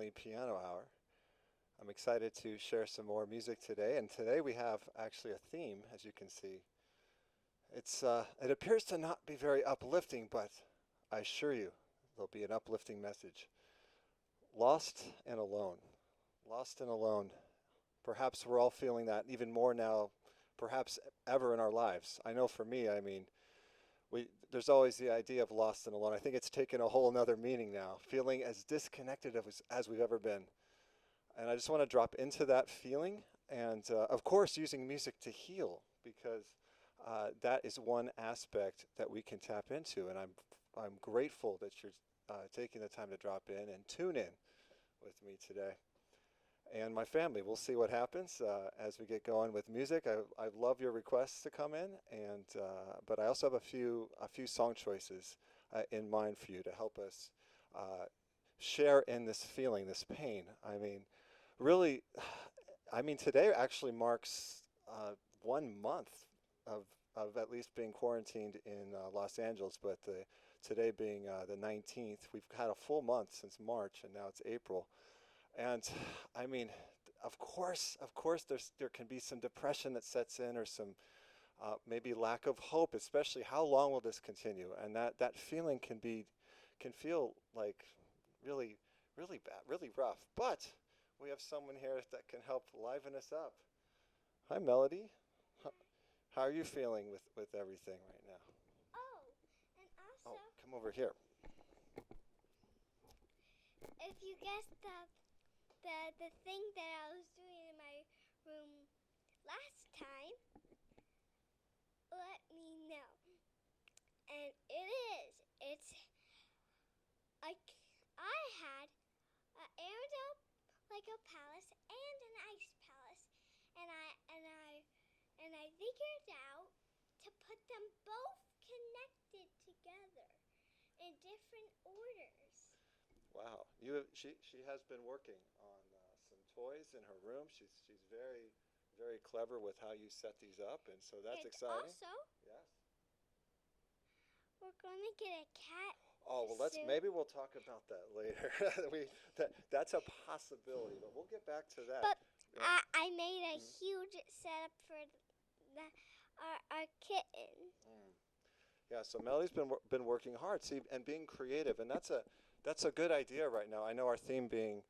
family piano hour. I'm excited to share some more music today, and today we have actually a theme, as you can see. It appears to not be very uplifting, but I assure you there'll be an uplifting message. Lost and alone. Lost and alone. Perhaps we're all feeling that even more now, perhaps ever in our lives. I know for me, there's always the idea of lost and alone. I think it's taken a whole nother meaning now, feeling as disconnected as we've ever been. And I just want to drop into that feeling and, of course, using music to heal because that is one aspect that we can tap into. And I'm grateful that you're taking the time to drop in and tune in with me today. And my family, we'll see what happens as we get going with music. I love your requests to come in, and but I also have a few song choices in mind for you to help us share in this feeling, this pain. Really, today actually marks 1 month of at least being quarantined in Los Angeles, but today being the 19th, we've had a full month since March, and now it's April. And of course, there can be some depression that sets in, or some maybe lack of hope, especially how long will this continue? And that feeling can feel like really, really bad, really rough. But we have someone here that can help liven us up. Hi, Melody. How are you feeling with everything right now? Oh, and Oh, also, come over here. if you guessed the thing that I was doing in my room last time, let me know. And it is. It's like I had an Aerodome Lego palace and an ice palace, and I figured out to put them both connected together in different orders. Wow, she has been working on some toys in her room. She's very clever with how you set these up, and so that's And exciting. also, Yes. we're gonna get a cat Oh well, soon. maybe we'll talk about that later. That's a possibility, but we'll get back to that. But Yeah. I made a huge setup for our kitten. Mm. Yeah, so Melody's been working hard, see, and being creative, and that's a good idea right now. I know our theme being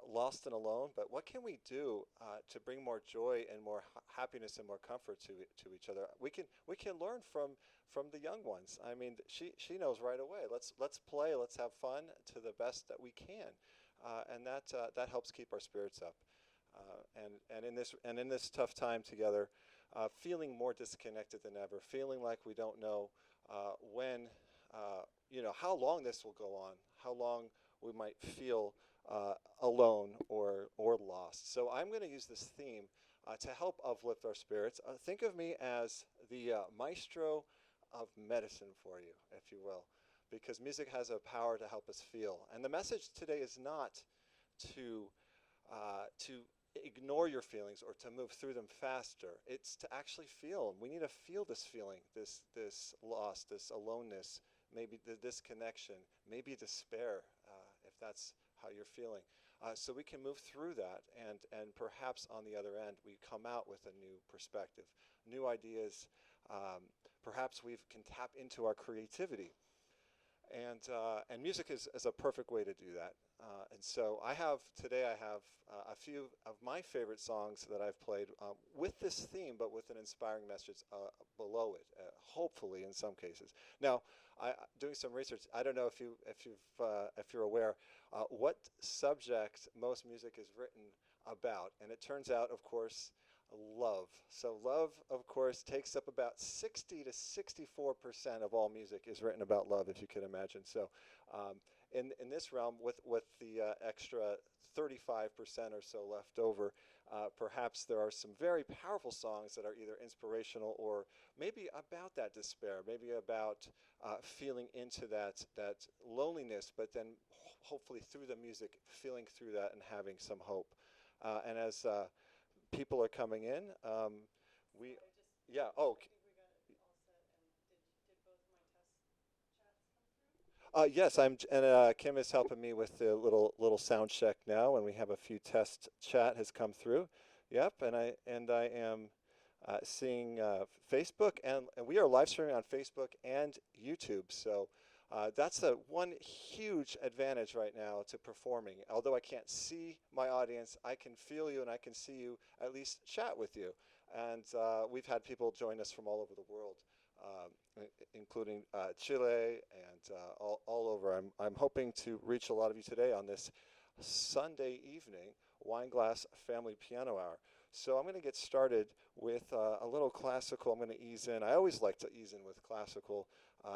lost and alone, but what can we do to bring more joy and more happiness and more comfort to each other? We can learn from the young ones. She knows right away. Let's play. Let's have fun to the best that we can, and that helps keep our spirits up. And in this tough time together, feeling more disconnected than ever, feeling like we don't know when, how long this will go on, how long we might feel alone or lost. So I'm going to use this theme to help uplift our spirits. Think of me as the maestro of medicine for you, if you will, because music has a power to help us feel. And the message today is not to ignore your feelings or to move through them faster. It's to actually feel. We need to feel this feeling, this loss, this aloneness, maybe the disconnection, maybe despair, if that's how you're feeling. So we can move through that, and perhaps on the other end, we come out with a new perspective, new ideas. Perhaps we can tap into our creativity. And music is a perfect way to do that. And so today I have a few of my favorite songs that I've played with this theme, but with an inspiring message below it, hopefully in some cases. Now, doing some research, I don't know if you're aware what subject most music is written about, and it turns out, of course, love. So love, of course, takes up about 60 to 64% of all music is written about love, if you can imagine. So in this realm, with the extra 35% or so left over, perhaps there are some very powerful songs that are either inspirational or maybe about that despair, maybe about feeling into that loneliness, but then hopefully through the music, feeling through that and having some hope. And as people are coming in. We, yeah. Oh, Yes, and Kim is helping me with the little sound check now, and we have a few test chat has come through. Yep, and I am seeing Facebook, and we are live streaming on Facebook and YouTube. So that's the one huge advantage right now to performing. Although I can't see my audience, I can feel you and I can see you, at least chat with you. And we've had people join us from all over the world, including Chile and all over. I'm hoping to reach a lot of you today on this Sunday evening Weinglass Family Piano Hour. So I'm going to get started with a little classical. I'm going to ease in. I always like to ease in with classical.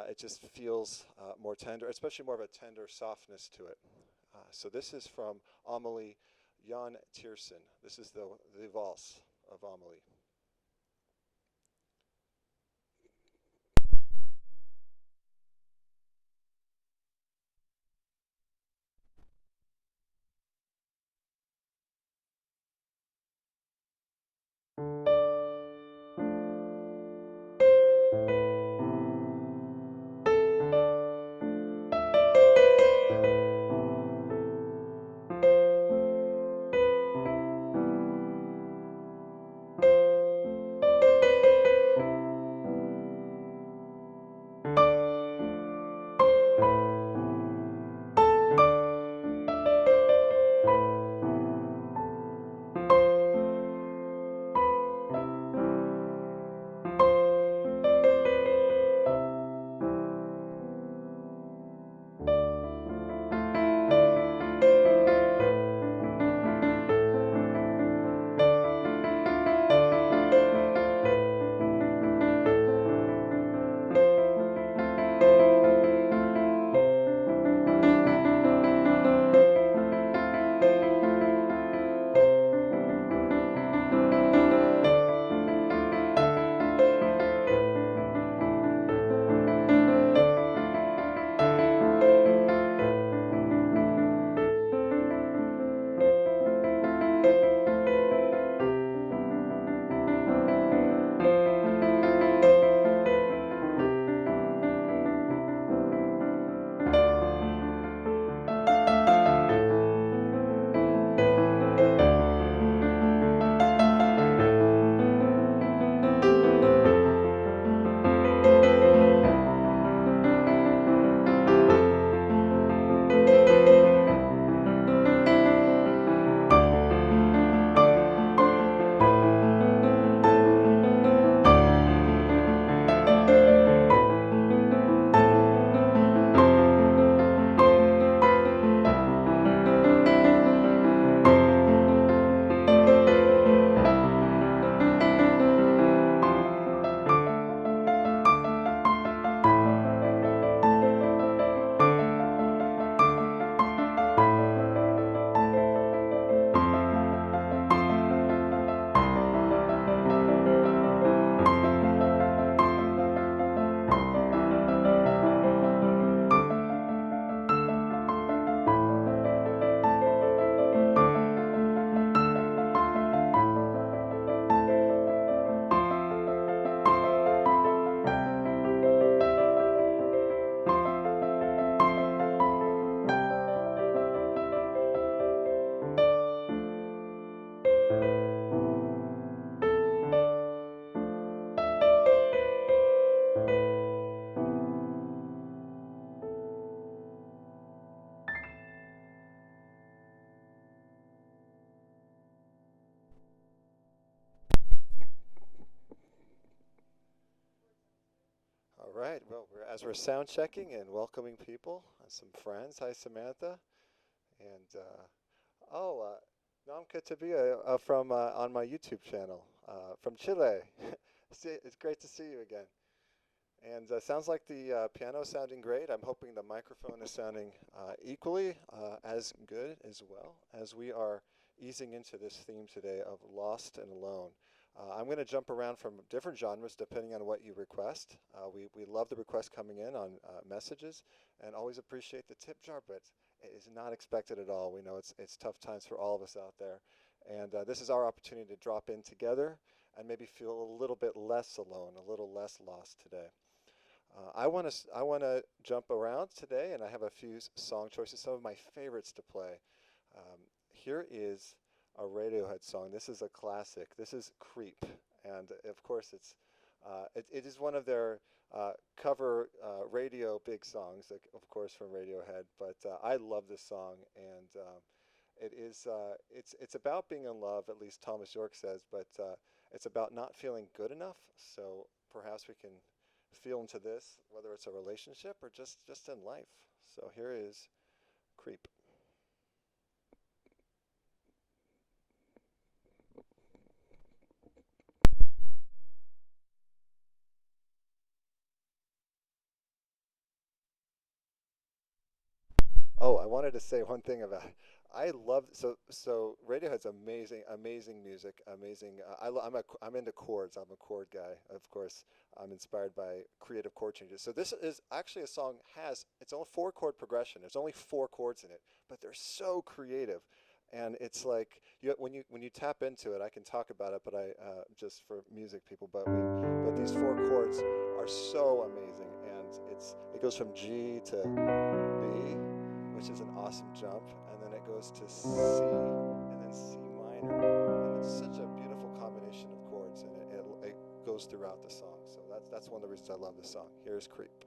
It just feels more tender, especially more of a tender softness to it. So this is from Amelie Jan Tiersen. This is the valse of Amelie. All right. Well, as we're sound checking and welcoming people, some friends. Hi, Samantha. And oh, no, I'm good to be from on my YouTube channel from Chile. It's great to see you again. And sounds like the piano is sounding great. I'm hoping the microphone is sounding equally as good as well as we are easing into this theme today of lost and alone. I'm going to jump around from different genres depending on what you request. We love the requests coming in on messages and always appreciate the tip jar, but it is not expected at all. We know it's tough times for all of us out there. And this is our opportunity to drop in together and maybe feel a little bit less alone, a little less lost today. I want to jump around today, and I have a few song choices, some of my favorites to play. Um, Here is a Radiohead song. This is a classic. This is "Creep," and of course, it is one of their cover radio big songs, like, of course, from Radiohead. But I love this song, and it's about being in love, at least Thomas York says, but it's about not feeling good enough. So perhaps we can feel into this, whether it's a relationship or just in life. So here is Creep. Oh, I wanted to say one thing about it. I love Radiohead's amazing music, amazing. I'm into chords. I'm a chord guy. Of course, I'm inspired by creative chord changes. So this is actually a song has it's only four chord progression. There's only four chords in it, but they're so creative, and it's like when you tap into it. I can talk about it, but I just for music people. But these four chords are so amazing, and it goes from G to B, which is an awesome jump, and then it goes to C, and then C minor, and it's such a beautiful combination of chords, and it goes throughout the song. So that's one of the reasons I love this song. Here's Creep.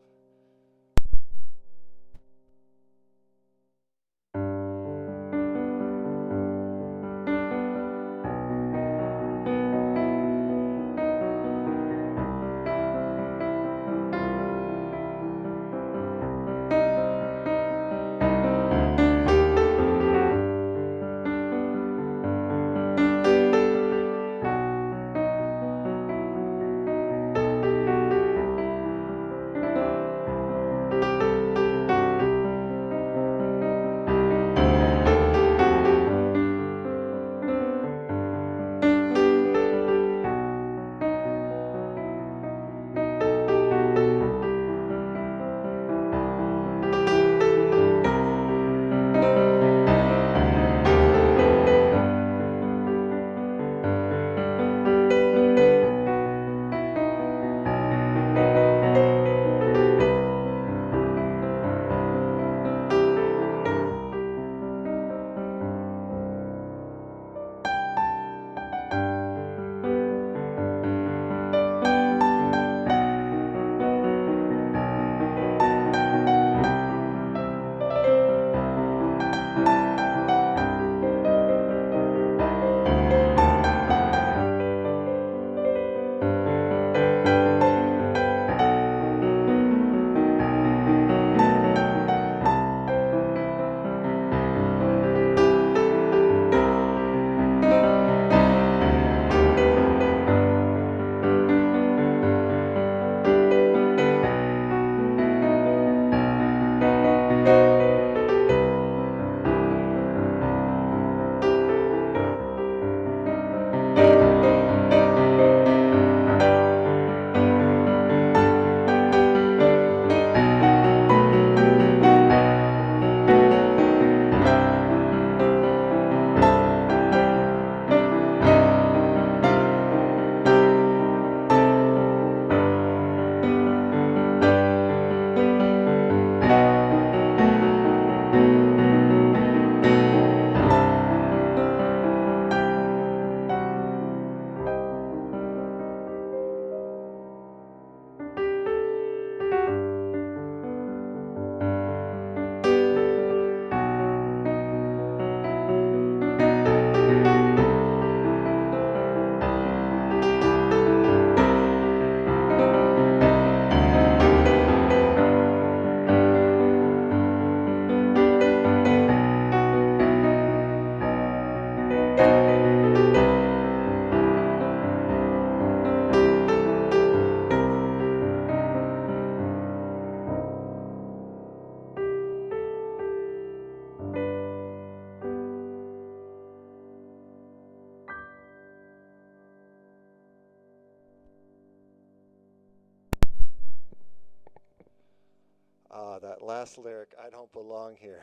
Ah, that last lyric, I don't belong here.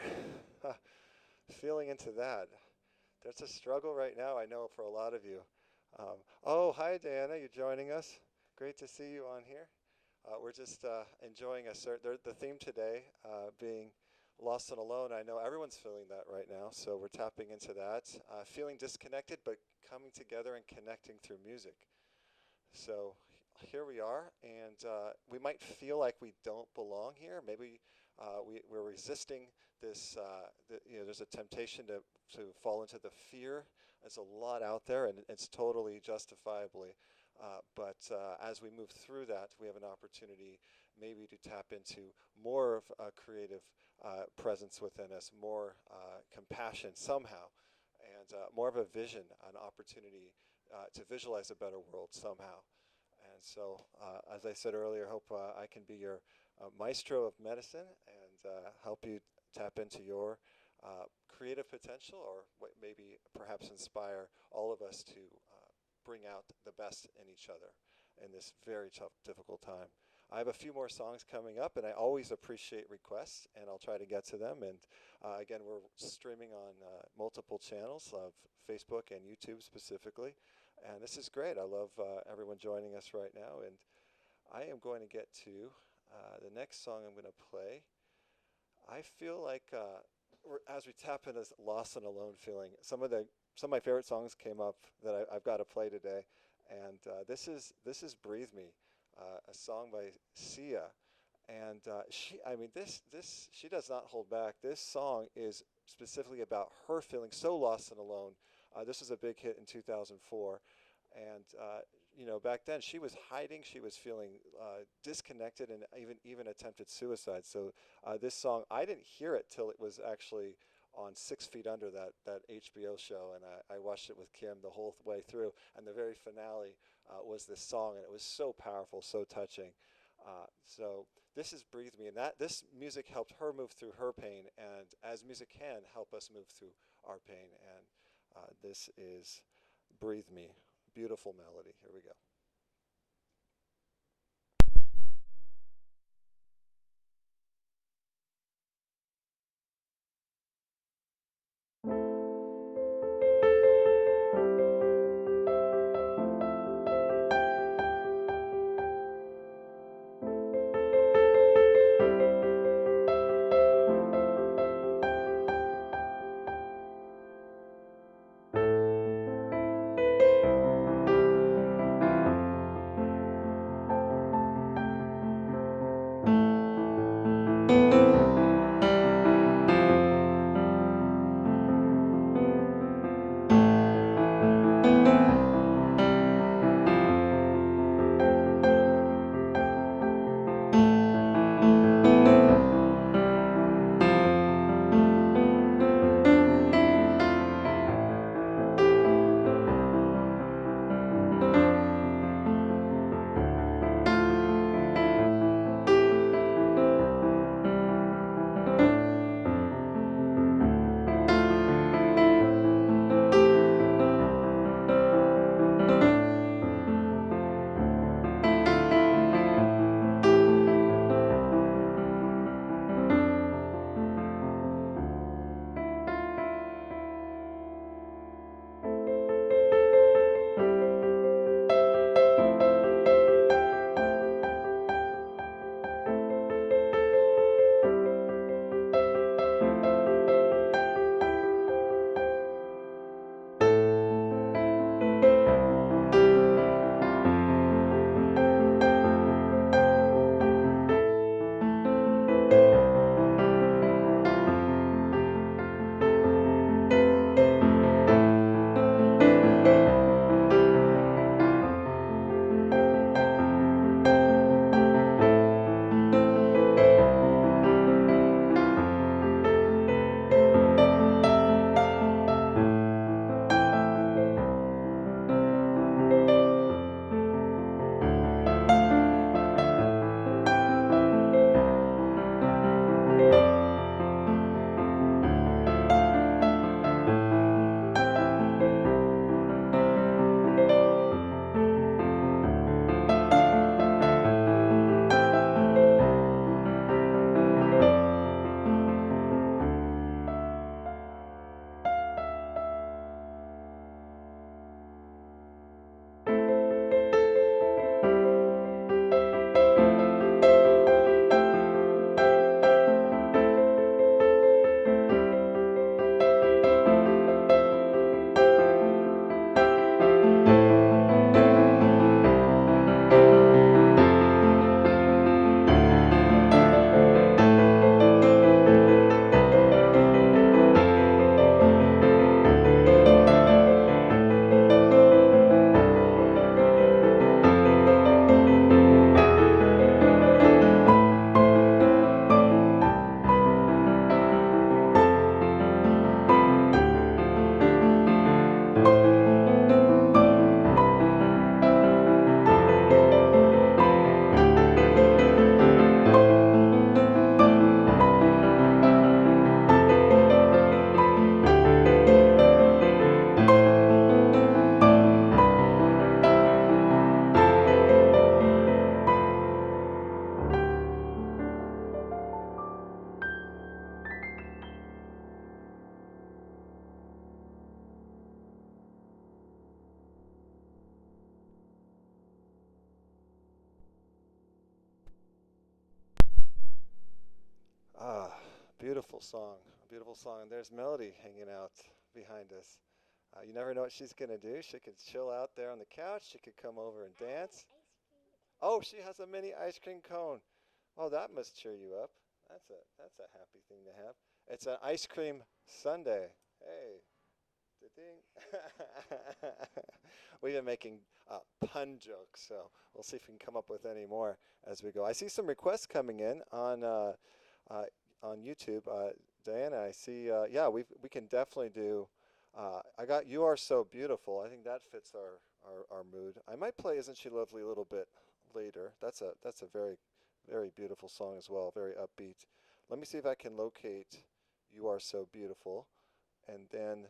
Feeling into that. There's a struggle right now, I know, for a lot of you. Oh, hi, Diana. You joining us? Great to see you on here. We're just enjoying the theme today being lost and alone. I know everyone's feeling that right now, so we're tapping into that. Feeling disconnected, but coming together and connecting through music. So here we are, and we might feel like we don't belong here. Maybe we're resisting this. There's a temptation to fall into the fear. There's a lot out there, and it's totally justifiably. But as we move through that, we have an opportunity maybe to tap into more of a creative presence within us, more compassion somehow, and more of a vision, an opportunity to visualize a better world somehow. And so, as I said earlier, hope I can be your maestro of medicine and help you tap into your creative potential, or maybe perhaps inspire all of us to bring out the best in each other in this very tough, difficult time. I have a few more songs coming up, and I always appreciate requests, and I'll try to get to them. And again, we're streaming on multiple channels of Facebook and YouTube specifically. And this is great. I love everyone joining us right now. And I am going to get to the next song I'm going to play. I feel like as we tap into this lost and alone feeling, some of my favorite songs came up that I've got to play today. And this is "Breathe Me," a song by Sia. And she does not hold back. This song is specifically about her feeling so lost and alone. This was a big hit in 2004, and back then she was hiding. She was feeling disconnected, and even attempted suicide. So this song, I didn't hear it till it was actually on 6 Feet Under, that HBO show, and I watched it with Kim the whole way through. And the very finale was this song, and it was so powerful, so touching. So this is "Breathe Me," and this music helped her move through her pain, and as music can help us move through our pain. And this is "Breathe Me." Beautiful melody. Here we go. song, a beautiful song. And there's Melody hanging out behind us. You never know what she's going to do. She could chill out there on the couch. She could come over and dance. Oh, she has a mini ice cream cone. Oh, that must cheer you up. That's a happy thing to have. It's an ice cream sundae. Hey, ding. We've been making pun jokes, so we'll see if we can come up with any more as we go. I see some requests coming in on YouTube. Diana, I see. Yeah, we can definitely do. I got "You Are So Beautiful." I think that fits our mood. I might play "Isn't She Lovely" a little bit later. That's a very beautiful song as well. Very upbeat. Let me see if I can locate "You Are So Beautiful," and then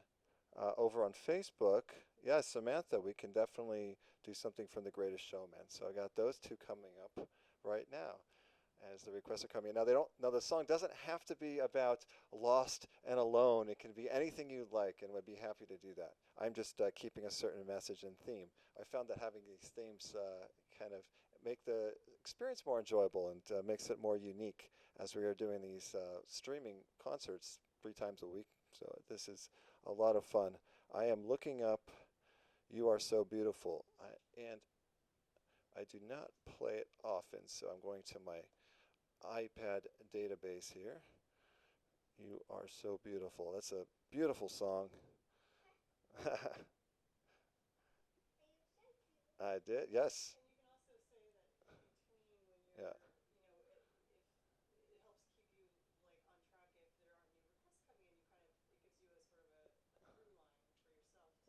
over on Facebook, yeah, Samantha, we can definitely do something from The Greatest Showman. So I got those two coming up right now as the requests are coming in. Now they don't. Now the song doesn't have to be about lost and alone. It can be anything you'd like, and would be happy to do that. I'm just keeping a certain message and theme. I found that having these themes kind of make the experience more enjoyable and makes it more unique as we are doing these streaming concerts 3 times a week. So this is a lot of fun. I am looking up "You Are So Beautiful," and I do not play it often, so I'm going to my iPad database here. "You Are So Beautiful." That's a beautiful song. I did, yes. Yeah.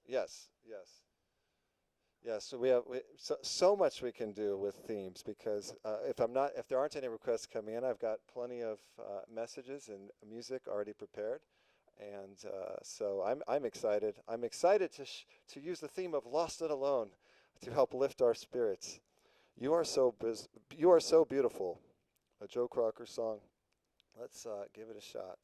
Yes, yes. Yeah, so so much we can do with themes because if there aren't any requests coming in, I've got plenty of messages and music already prepared, and so I'm excited. I'm excited to use the theme of "Lost and Alone" to help lift our spirits. You are so beautiful, a Joe Crocker song. Let's give it a shot.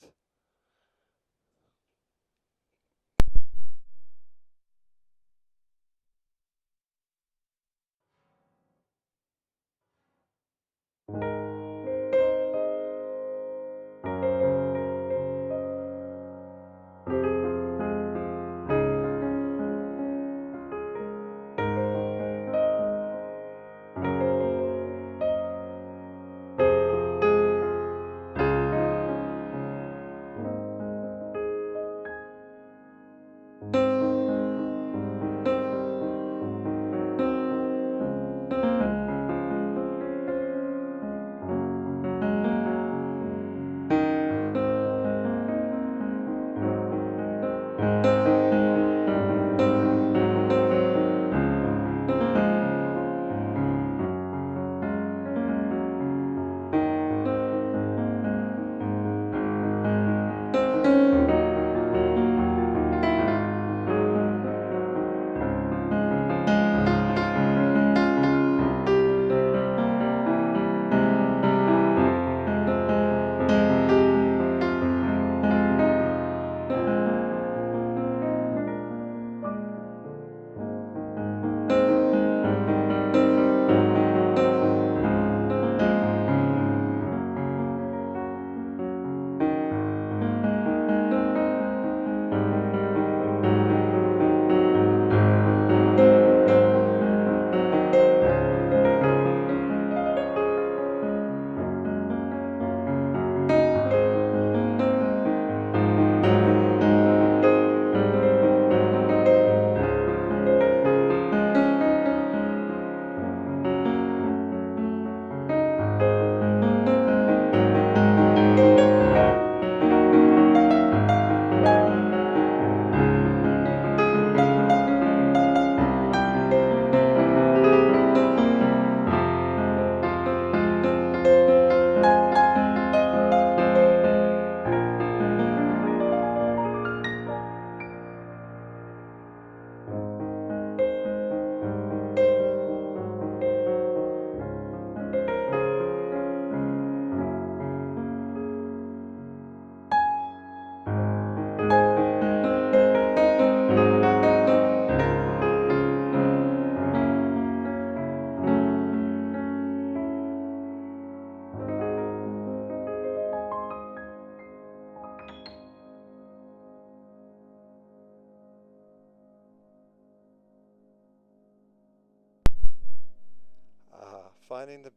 finding the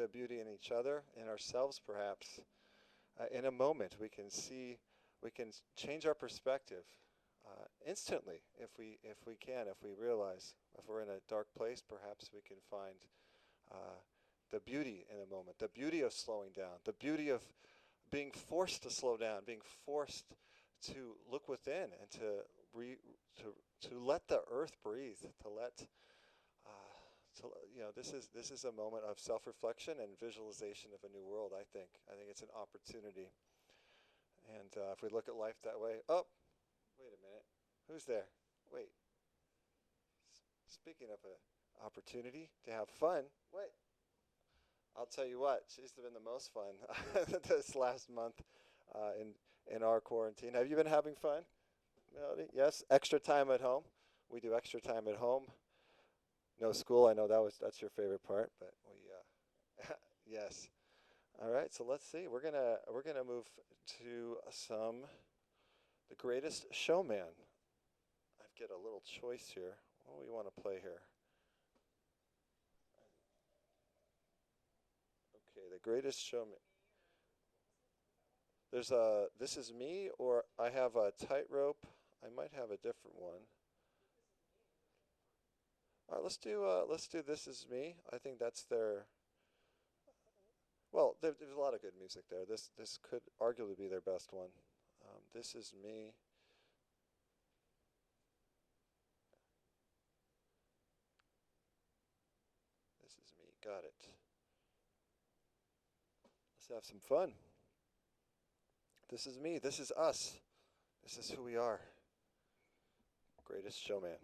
beauty in each other, in ourselves perhaps. In a moment, we can change our perspective instantly if we realize. If we're in a dark place, perhaps we can find the beauty in a moment, the beauty of slowing down, the beauty of being forced to slow down, being forced to look within and to let the earth breathe, to let this is a moment of self-reflection and visualization of a new world. I think it's an opportunity, and if we look at life that way. Oh, wait a minute, who's there? Wait. Speaking of an opportunity to have fun, wait. I'll tell you what, she's been the most fun this last month in our quarantine. Have you been having fun, Melody? Yes, extra time at home. We do extra time at home. No school. I know that's your favorite part, but yes. All right, so let's see. We're gonna move to The Greatest Showman. I get a little choice here. What do we want to play here? Okay, The Greatest Showman. There's This Is Me, or I have a Tightrope. I might have a different one. All right, let's do This Is Me. I think that's their. Well, there's a lot of good music there. This could arguably be their best one. This Is Me. This Is Me. Got it. Let's have some fun. This is me. This is us. This is who we are. Greatest Showman.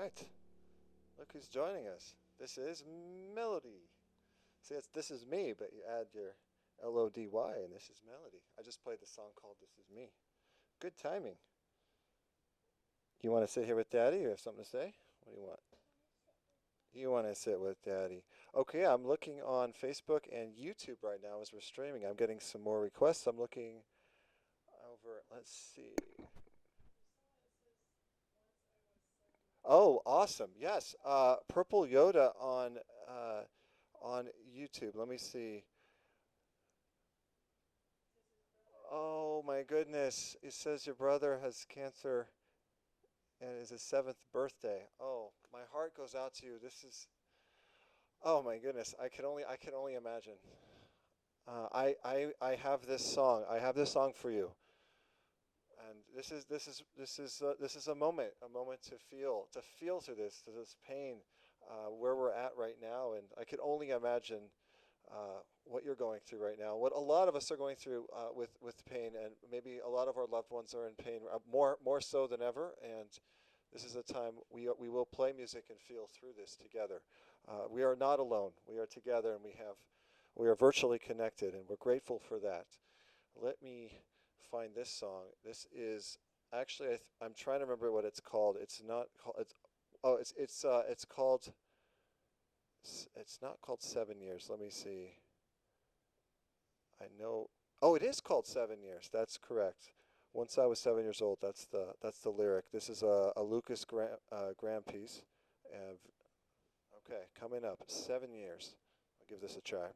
right. Look who's joining us. This is Melody. See, this is me, but you add your LODY, and this is Melody. I just played the song called This Is Me. Good timing. You want to sit here with Daddy, or you have something to say? What do you want? You want to sit with Daddy. Okay, I'm looking on Facebook and YouTube right now as we're streaming. I'm getting some more requests. I'm looking over, let's see. Oh, awesome. Yes. Purple Yoda on YouTube. Let me see. Oh my goodness. It says your brother has cancer and it is his 7th birthday. Oh, my heart goes out to you. This is oh my goodness. I can only imagine. I have this song. I have this song for you. And this is a moment to feel to this pain, where we're at right now, and I can only imagine what you're going through right now, what a lot of us are going through with pain, and maybe a lot of our loved ones are in pain more so than ever. And this is a time we will play music and feel through this together. We are not alone. We are together, and we are virtually connected, and we're grateful for that. Let me find this song. This is actually I'm trying to remember what it's called. It's not called. It's called. It's not called 7 Years. Let me see. I know. Oh, it is called 7 Years. That's correct. Once I was 7 years old. That's the lyric. This is a Lucas Graham piece. And okay, coming up 7 years. I'll give this a try.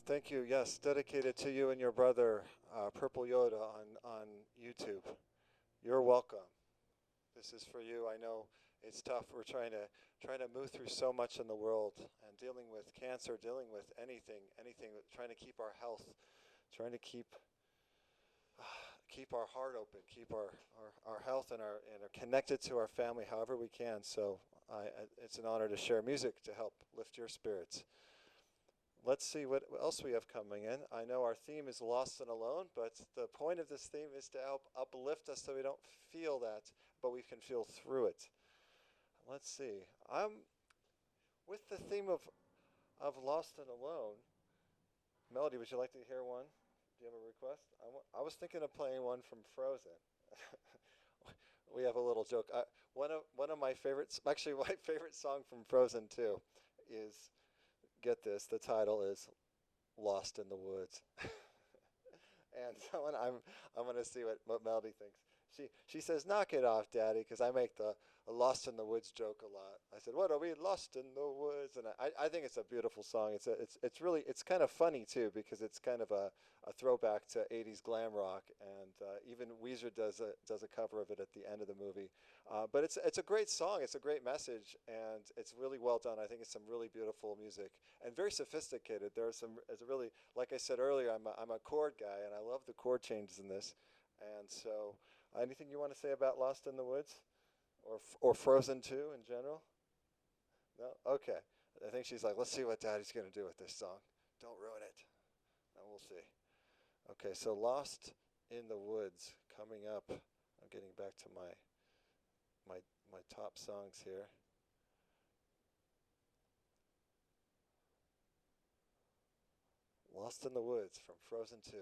Thank you. Yes, dedicated to you and your brother, Purple Yoda on YouTube. You're welcome. This is for you. I know it's tough. We're trying to move through so much in the world and dealing with cancer, dealing with anything, trying to keep our health, trying to keep our heart open, keep our health and are connected to our family however we can. So it's an honor to share music to help lift your spirits. Let's see what else we have coming in. I know our theme is lost and alone, but the point of this theme is to help uplift us so we don't feel that, but we can feel through it. Let's see. I'm with the theme of lost and alone. Melody, would you like to hear one? Do you have a request? I was thinking of playing one from Frozen. We have a little joke. One of my favorites, actually my favorite song from Frozen too, is, get this, the title is Lost in the Woods. And someone, I'm going to see what Melody thinks. She says, "Knock it off, Daddy," because I make the Lost in the Woods joke a lot. I said, "What are we lost in the woods?" And I think it's a beautiful song. It's really, it's kind of funny too, because it's kind of a throwback to 80s glam rock, and even Weezer does a cover of it at the end of the movie. But it's a great song. It's a great message, and it's really well done. I think it's some really beautiful music and very sophisticated. There are some, it's really, like I said earlier, I'm a chord guy, and I love the chord changes in this. And so, anything you want to say about Lost in the Woods, or Frozen 2 in general? No? Okay. I think she's like, let's see what Daddy's going to do with this song. Don't ruin it. And we'll see. Okay, so Lost in the Woods coming up. I'm getting back to my my top songs here. Lost in the Woods from Frozen 2.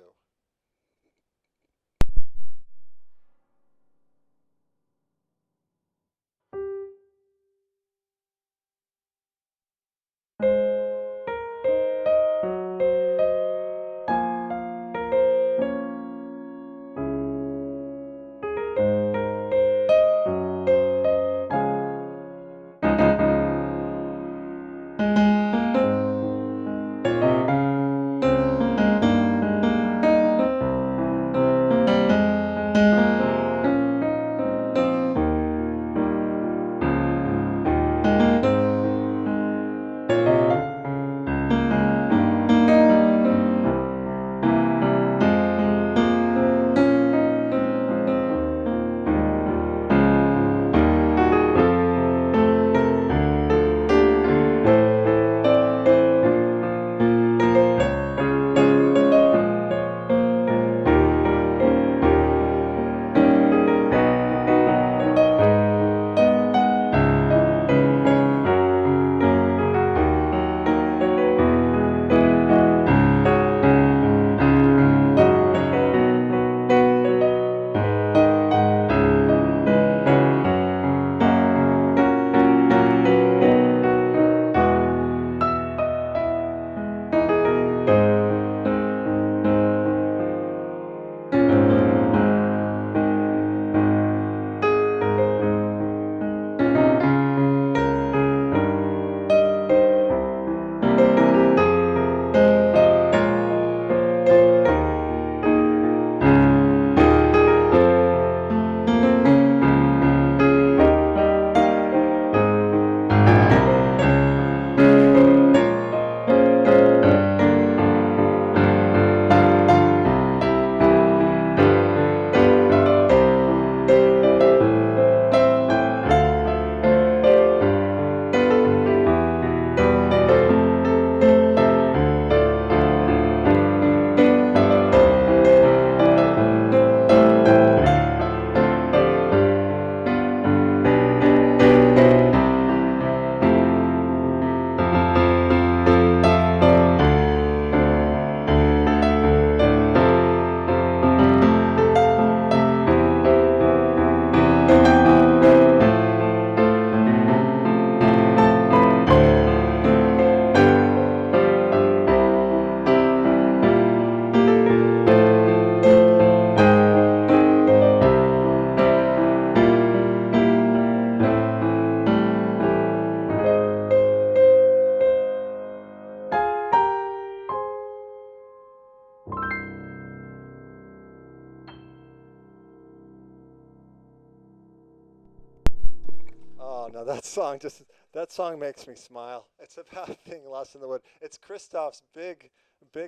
Oh no, that song makes me smile. It's about being lost in the wood. It's Christoph's big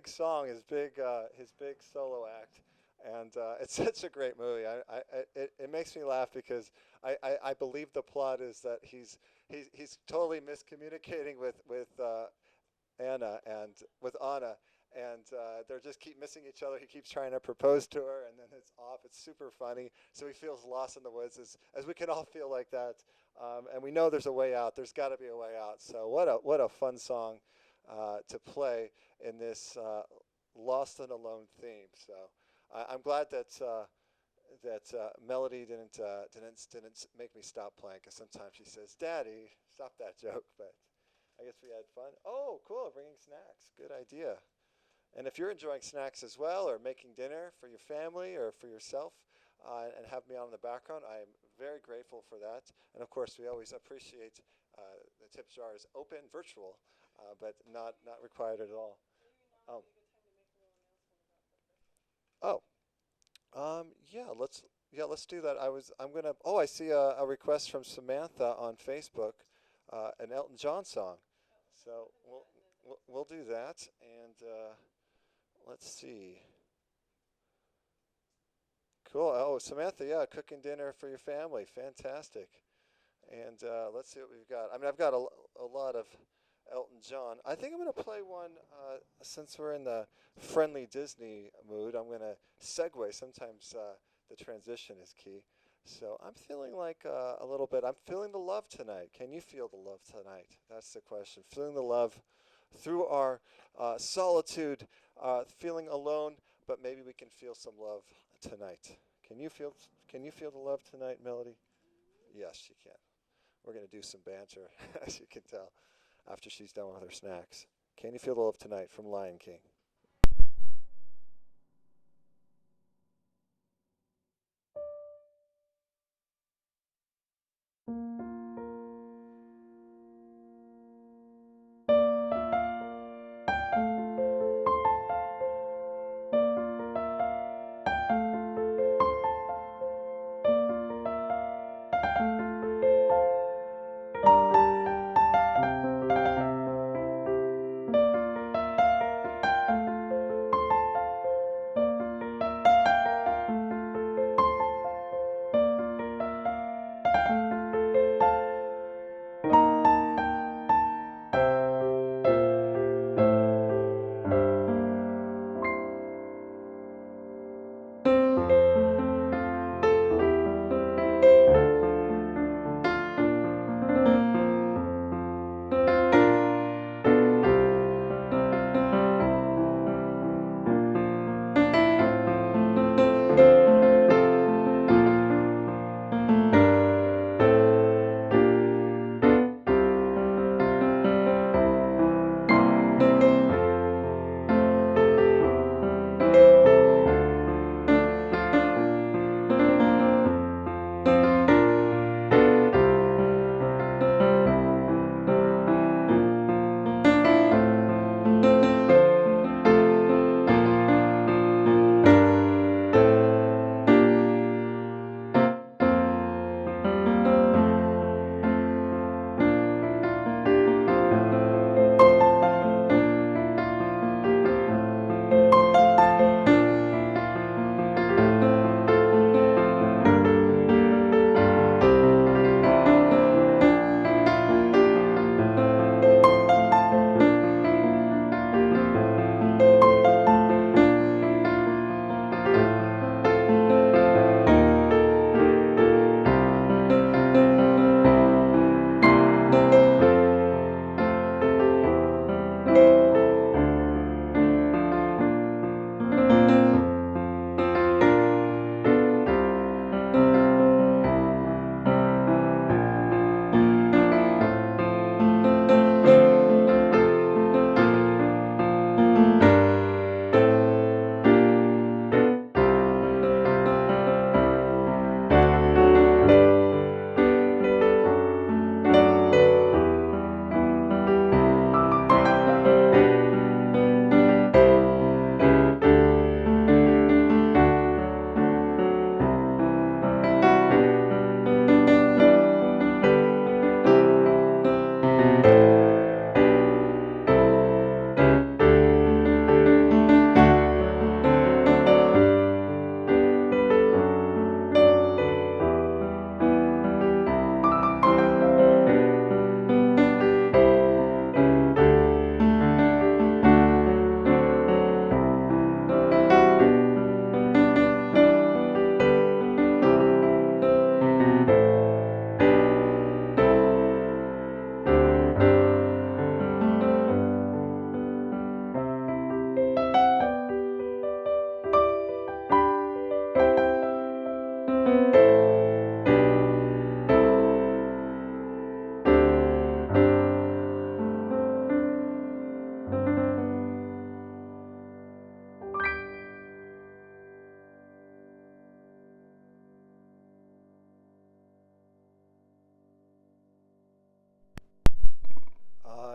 song, his big solo act, and it's such a great movie. It makes me laugh because I believe the plot is that he's totally miscommunicating with Anna and with Anna, and they just keep missing each other. He keeps trying to propose to her, and then it's off. It's super funny. So he feels lost in the woods, as we can all feel like that. And we know there's a way out. There's got to be a way out. So what a fun song to play in this lost and alone theme. So I'm glad that Melody didn't make me stop playing, because sometimes she says, "Daddy, stop that joke." But I guess we had fun. Oh, cool, bringing snacks. Good idea. And if you're enjoying snacks as well, or making dinner for your family or for yourself, and have me on in the background, I am very grateful for that. And of course, we always appreciate the tip jar is open, virtual, but not required at all. Um, oh, yeah, let's do that. I'm gonna. Oh, I see a request from Samantha on Facebook, an Elton John song. So we'll do that, and let's see. Cool. Oh, Samantha, yeah, cooking dinner for your family. Fantastic. And let's see what we've got. I mean, I've got a lot of Elton John. I think I'm going to play one, since we're in the friendly Disney mood. I'm going to segue. Sometimes the transition is key. So I'm feeling like a little bit. I'm feeling the love tonight. Can you feel the love tonight? That's the question. Feeling the love through our solitude, feeling alone, but maybe we can feel some love tonight. Can you feel? Can you feel the love tonight, Melody? Yes, she can. We're going to do some banter, as you can tell, after she's done with her snacks. Can you feel the love tonight from Lion King?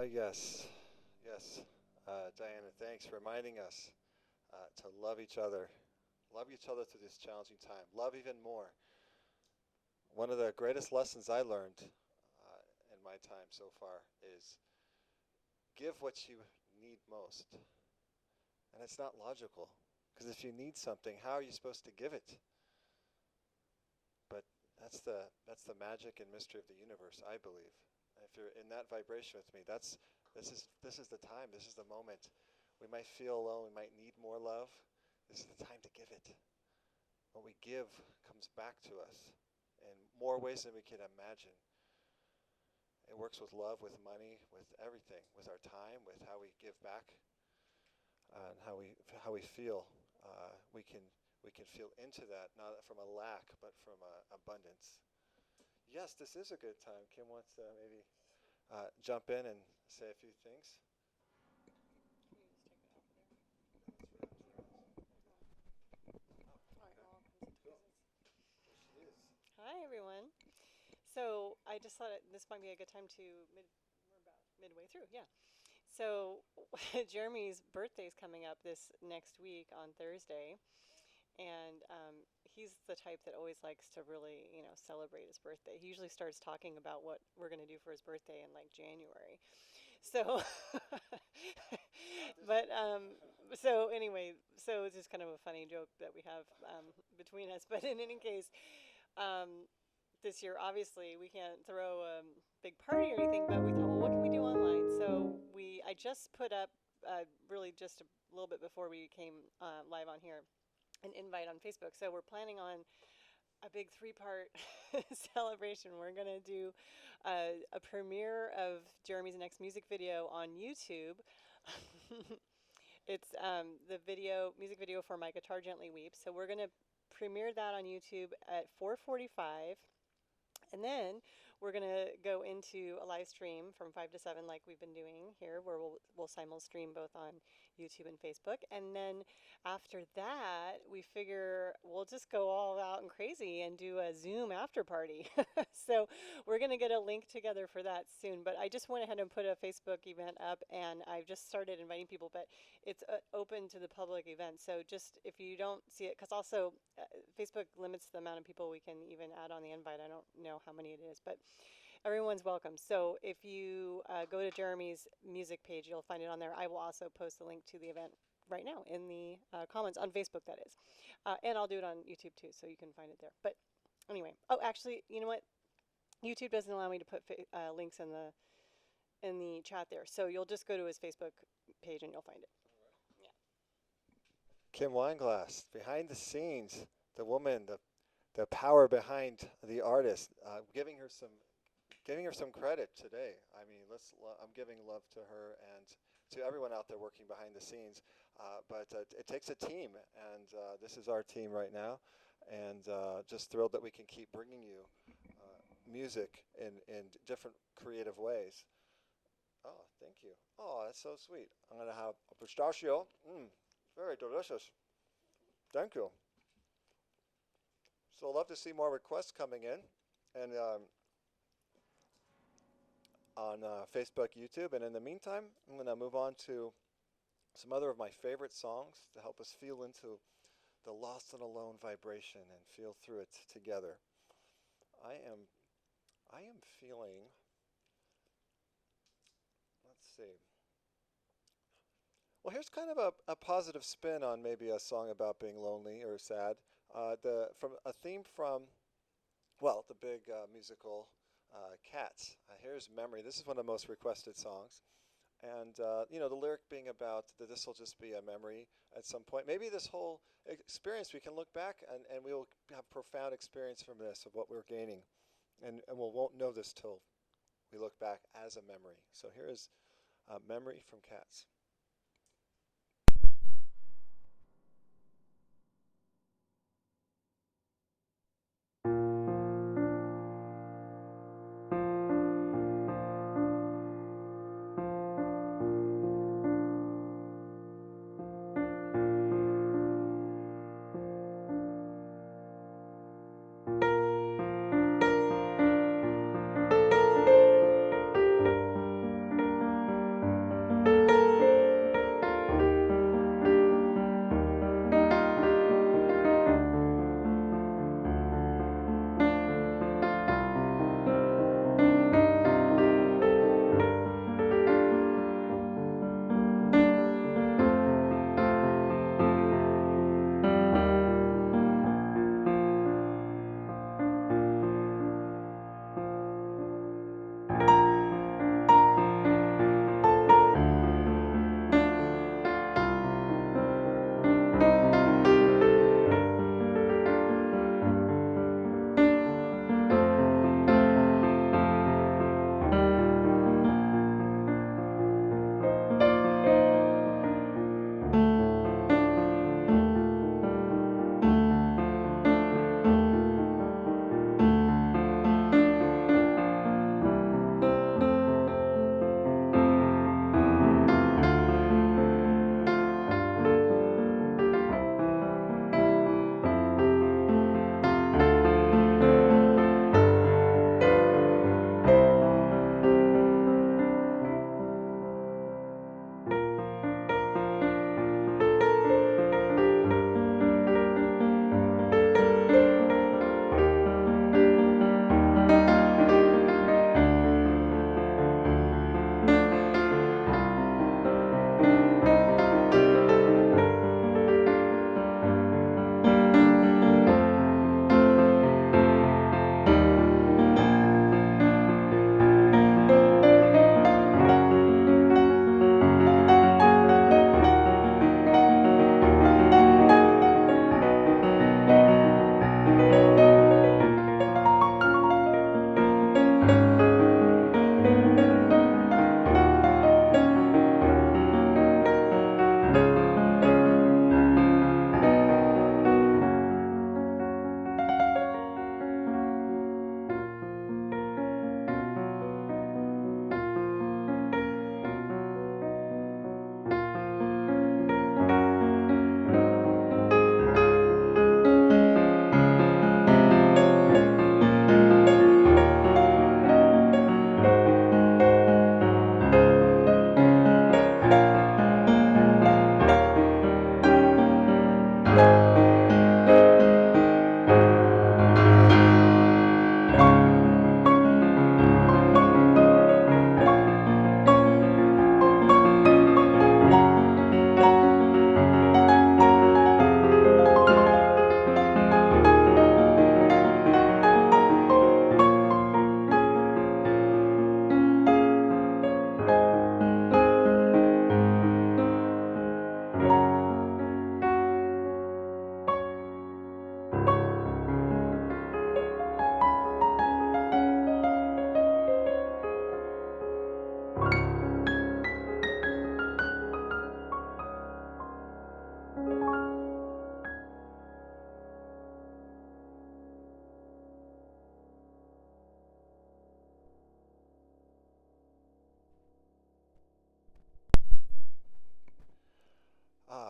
Yes, yes. Diana, thanks for reminding us to love each other. Love each other through this challenging time. Love even more. One of the greatest lessons I learned in my time so far is give what you need most. And it's not logical. Because if you need something, how are you supposed to give it? But that's the magic and mystery of the universe, I believe. If you're in that vibration with me, this is the time. This is the moment. We might feel alone. We might need more love. This is the time to give it. What we give comes back to us in more ways than we can imagine. It works with love, with money, with everything, with our time, with how we give back, and how we feel. We can feel into that, not from a lack, but from abundance. Yes, this is a good time. Kim wants to maybe jump in and say a few things. Hi, everyone. So I just thought this might be a good time to we're about midway through, yeah. So Jeremy's birthday is coming up this next week on Thursday, and he's the type that always likes to really, celebrate his birthday. He usually starts talking about what we're going to do for his birthday in like January. So, but so anyway, so it's just kind of a funny joke that we have between us. But in any case, um, this year, obviously, we can't throw a big party or anything, but we thought, well, what can we do online? So I just put up, really just a little bit before we came live on here, an invite on Facebook. So we're planning on a big three-part celebration. We're gonna do a premiere of Jeremy's next music video on YouTube. It's the music video for My Guitar Gently Weeps. So we're gonna premiere that on YouTube at 4:45. And then we're going to go into a live stream from 5 to 7 like we've been doing here, where we'll simul stream both on YouTube and Facebook. And then after that, we figure we'll just go all out and crazy and do a Zoom after party. So we're going to get a link together for that soon. But I just went ahead and put a Facebook event up, and I've just started inviting people, but it's open to the public event. So just if you don't see it, because also Facebook limits the amount of people we can even add on the invite. I don't know how many it is, but everyone's welcome. So if you go to Jeremy's music page, you'll find it on there. I will also post a link to the event right now in the comments on Facebook, that is. And I'll do it on YouTube too, so you can find it there. But anyway, oh, actually, you know what? YouTube doesn't allow me to put links in the chat there. So you'll just go to his Facebook page and you'll find it. Kim Weinglass, behind the scenes, the woman, the power behind the artist, giving her some credit today. I mean, I'm giving love to her and to everyone out there working behind the scenes. But it takes a team, and this is our team right now. And just thrilled that we can keep bringing you music in different creative ways. Oh, thank you. Oh, that's so sweet. I'm going to have a pistachio. Very delicious. Thank you. So I'd love to see more requests coming in, and on Facebook, YouTube. And in the meantime, I'm going to move on to some other of my favorite songs to help us feel into the lost and alone vibration and feel through it together. I am feeling, let's see. Well, here's kind of a positive spin on maybe a song about being lonely or sad. From a theme from, well, the big musical Cats. Here's Memory. This is one of the most requested songs. And, the lyric being about that this will just be a memory at some point. Maybe this whole experience, we can look back and we'll have profound experience from this of what we're gaining. And we won't know this till we look back as a memory. So here is Memory from Cats.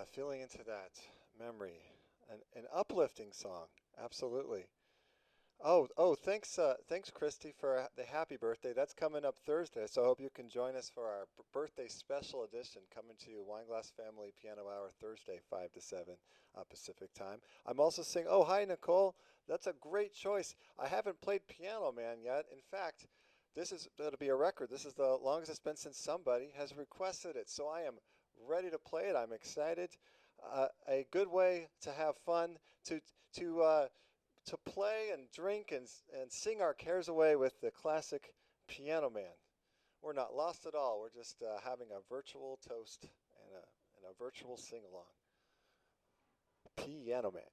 Feeling into that memory. An uplifting song. Absolutely. Thanks, Christy, for the happy birthday. That's coming up Thursday, so I hope you can join us for our birthday special edition coming to you, Weinglass Family Piano Hour, Thursday, 5 to 7 Pacific Time. I'm also saying, oh, hi, Nicole. That's a great choice. I haven't played Piano Man yet. In fact, it'll be a record. This is the longest it's been since somebody has requested it, so I am ready to play it. I'm excited. A good way to have fun, to to uh, to play and drink and sing our cares away with the classic Piano Man. We're not lost at all. We're just having a virtual toast and a virtual sing along. Piano Man.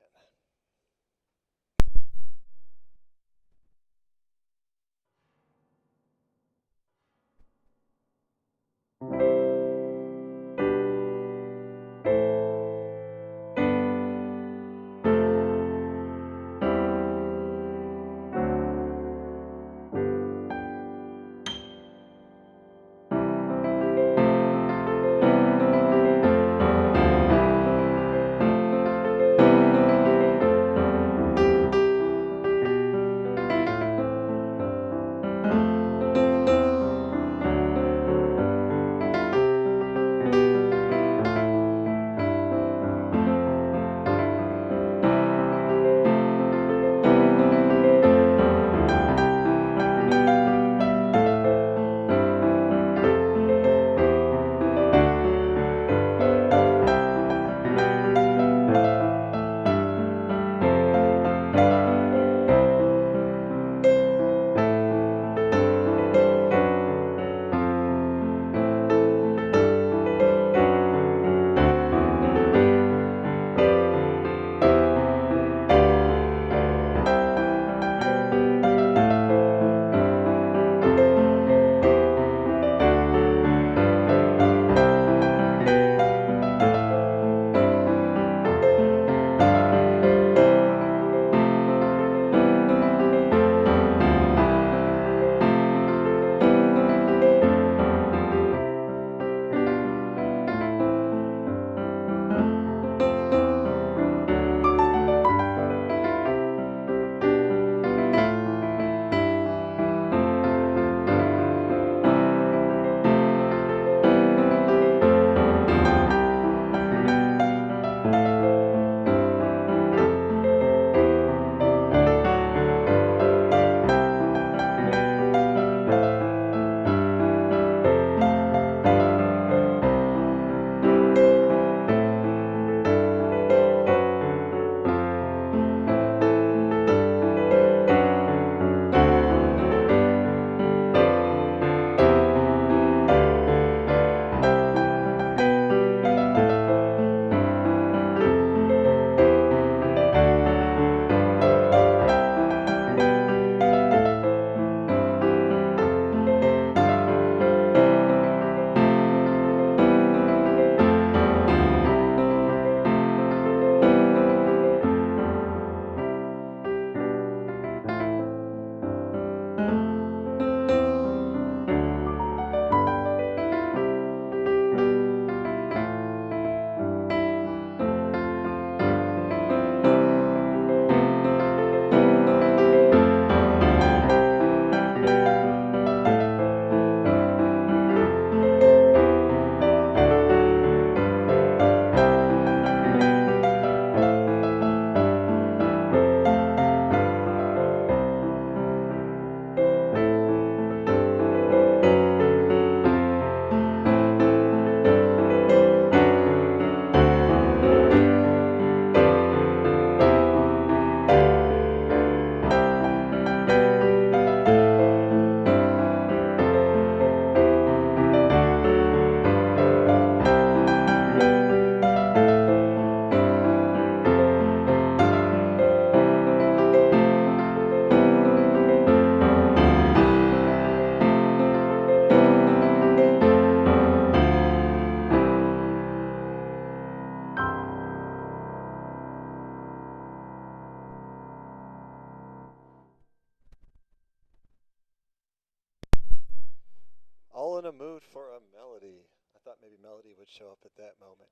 All in a mood for a melody. I thought maybe melody would show up at that moment.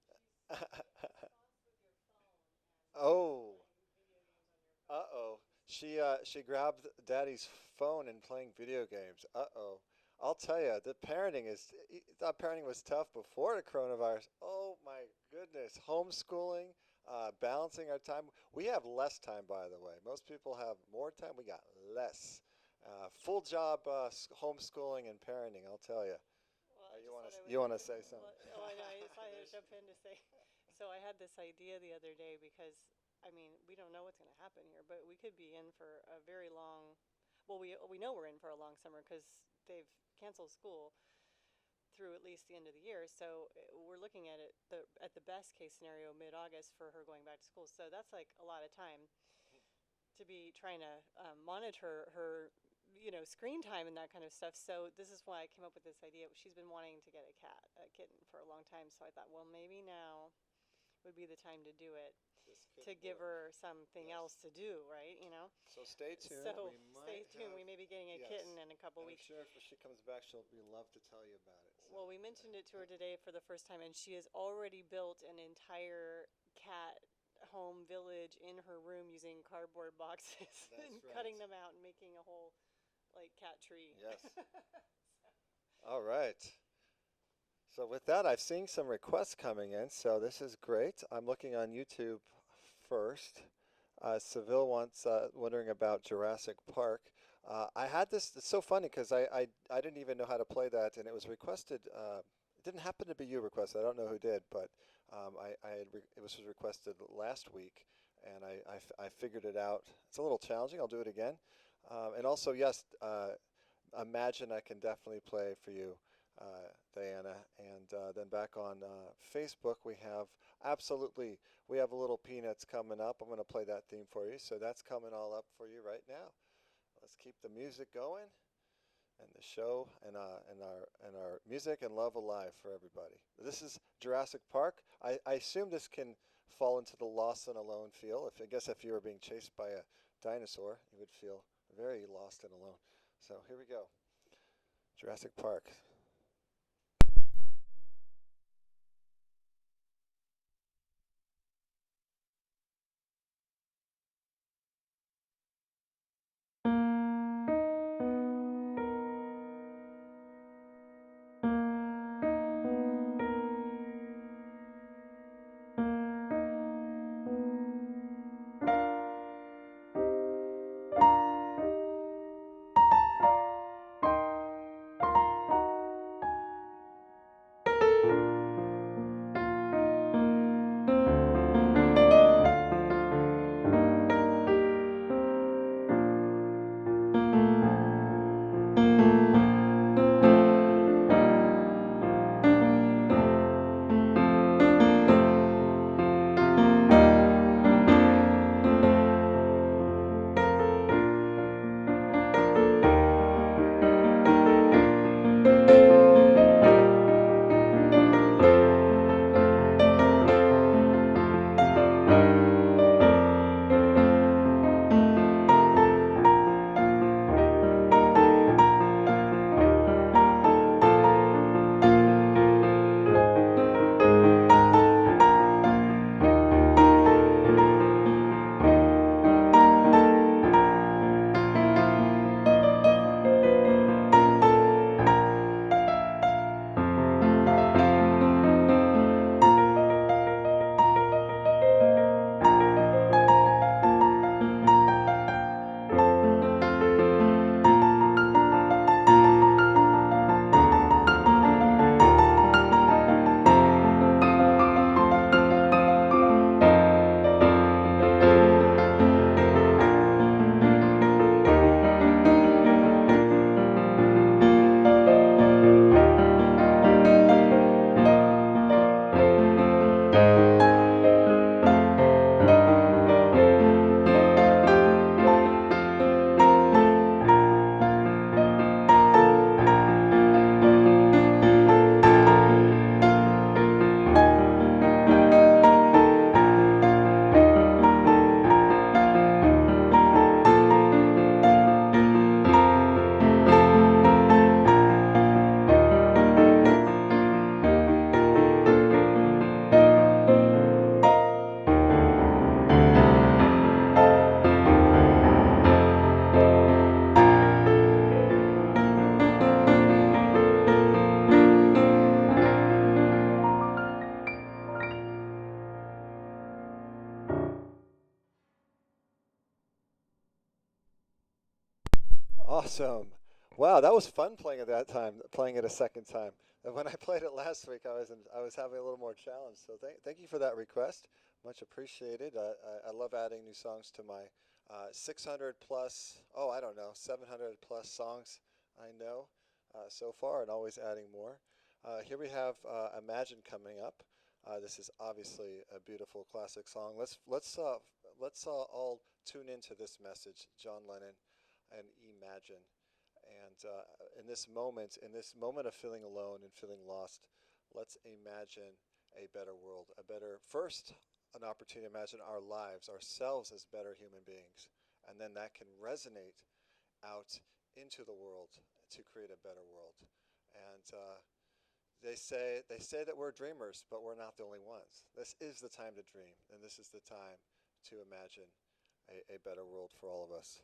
Oh, uh-oh. She grabbed Daddy's phone and playing video games. Uh-oh. I'll tell you, thought parenting was tough before the coronavirus. Oh my goodness. Homeschooling, balancing our time. We have less time, by the way. Most people have more time. We got less. Full job homeschooling and parenting, I'll tell you. Well, I You just want to thought I would. you want to say something? Well, oh, I know. I just thought I would jump in to say. So I had this idea the other day because I mean we don't know what's going to happen here, but we could be in for a very long. Well, we know we're in for a long summer because they've canceled school through at least the end of the year. So we're looking at it at the best case scenario mid August for her going back to school. So that's like a lot of time to be trying to monitor her, screen time and that kind of stuff. So this is why I came up with this idea. She's been wanting to get a kitten for a long time. So I thought, well, maybe now would be the time to do it, This could to give work. her something Yes. else to do, right? So stay tuned. So We stay might tuned. have We may be getting a yes. kitten in a couple And I'm weeks. sure if she comes back, she'll be love to tell you about it. So Well, we mentioned it to her today for the first time, and she has already built an entire cat home village in her room using cardboard boxes that's and right. cutting them out and making a whole like cat tree. Yes. All right. So with that, I've seen some requests coming in, so this is great. I'm looking on YouTube first. Seville wants wondering about Jurassic Park. I had this. It's so funny because I didn't even know how to play that, and it was requested. It didn't happen to be you requested. I don't know who did, but it was requested last week, and I figured it out. It's a little challenging. I'll do it again. And also, yes, Imagine I can definitely play for you, Diana. And then back on Facebook, we have a little Peanuts coming up. I'm going to play that theme for you. So that's coming all up for you right now. Let's keep the music going and the show and our music and love alive for everybody. This is Jurassic Park. I assume this can fall into the lost and alone feel. I guess if you were being chased by a dinosaur, you would feel very lost and alone. So here we go. Jurassic Park. Awesome. Wow, that was fun playing at that time, playing it a second time. And when I played it last week, I was having a little more challenge. So thank you for that request. Much appreciated. I love adding new songs to my 600 plus, oh, I don't know, 700 plus songs I know so far, and always adding more. Here we have Imagine coming up. This is obviously a beautiful classic song. Let's all tune into this message, John Lennon and Imagine. And in this moment of feeling alone and feeling lost, let's imagine a better world, first, an opportunity to imagine our lives, ourselves as better human beings. And then that can resonate out into the world to create a better world. And they say that we're dreamers, but we're not the only ones. This is the time to dream, and this is the time to imagine a better world for all of us.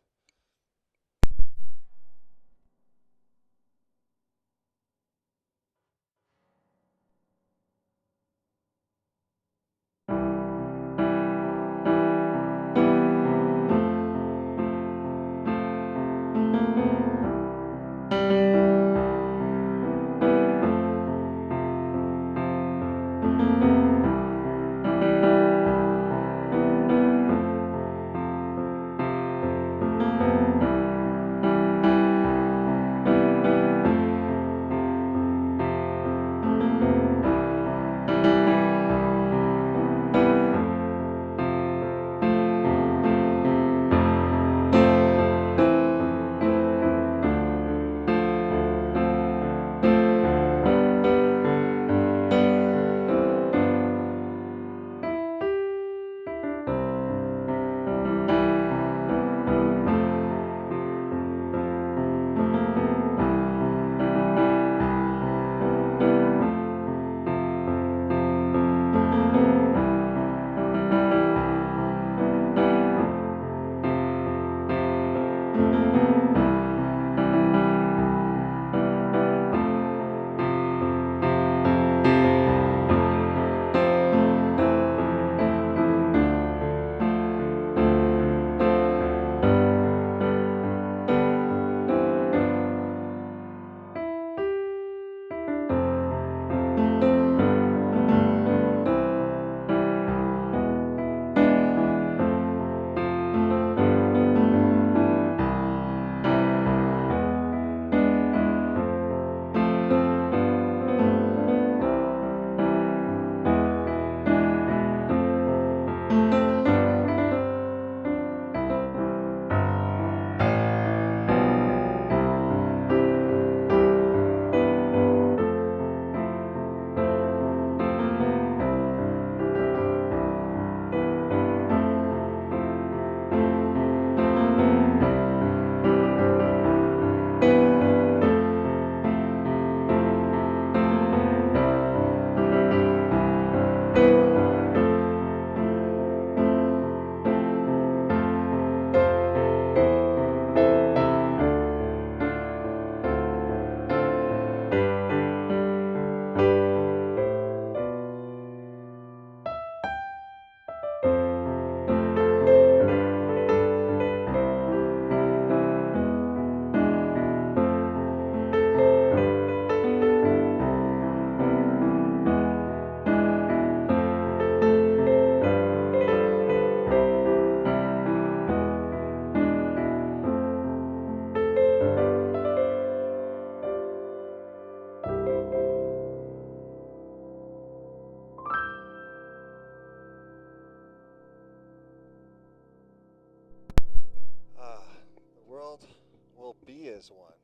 The world will be as one.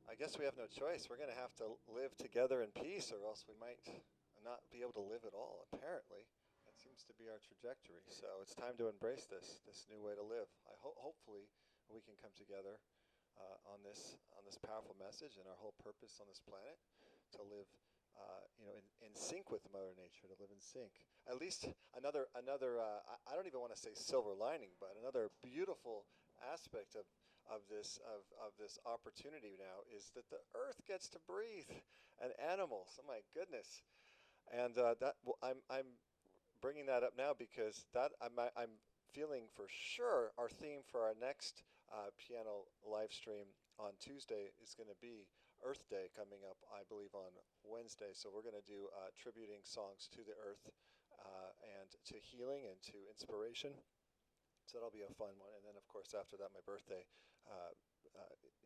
I guess we have no choice. We're going to have to live together in peace, or else we might not be able to live at all, apparently. That seems to be our trajectory. So it's time to embrace this new way to live. Hopefully we can come together on this powerful message and our whole purpose on this planet to live in sync with Mother Nature, to live in sync. At least I don't even want to say silver lining, but another beautiful aspect of this opportunity now is that the earth gets to breathe, and animals. Oh my goodness! And I'm bringing that up now because I'm feeling for sure our theme for our next piano live stream on Tuesday is going to be Earth Day coming up, I believe, on Wednesday. So we're going to do tributing songs to the earth and to healing and to inspiration. So that'll be a fun one. And then, of course, after that, my birthday uh,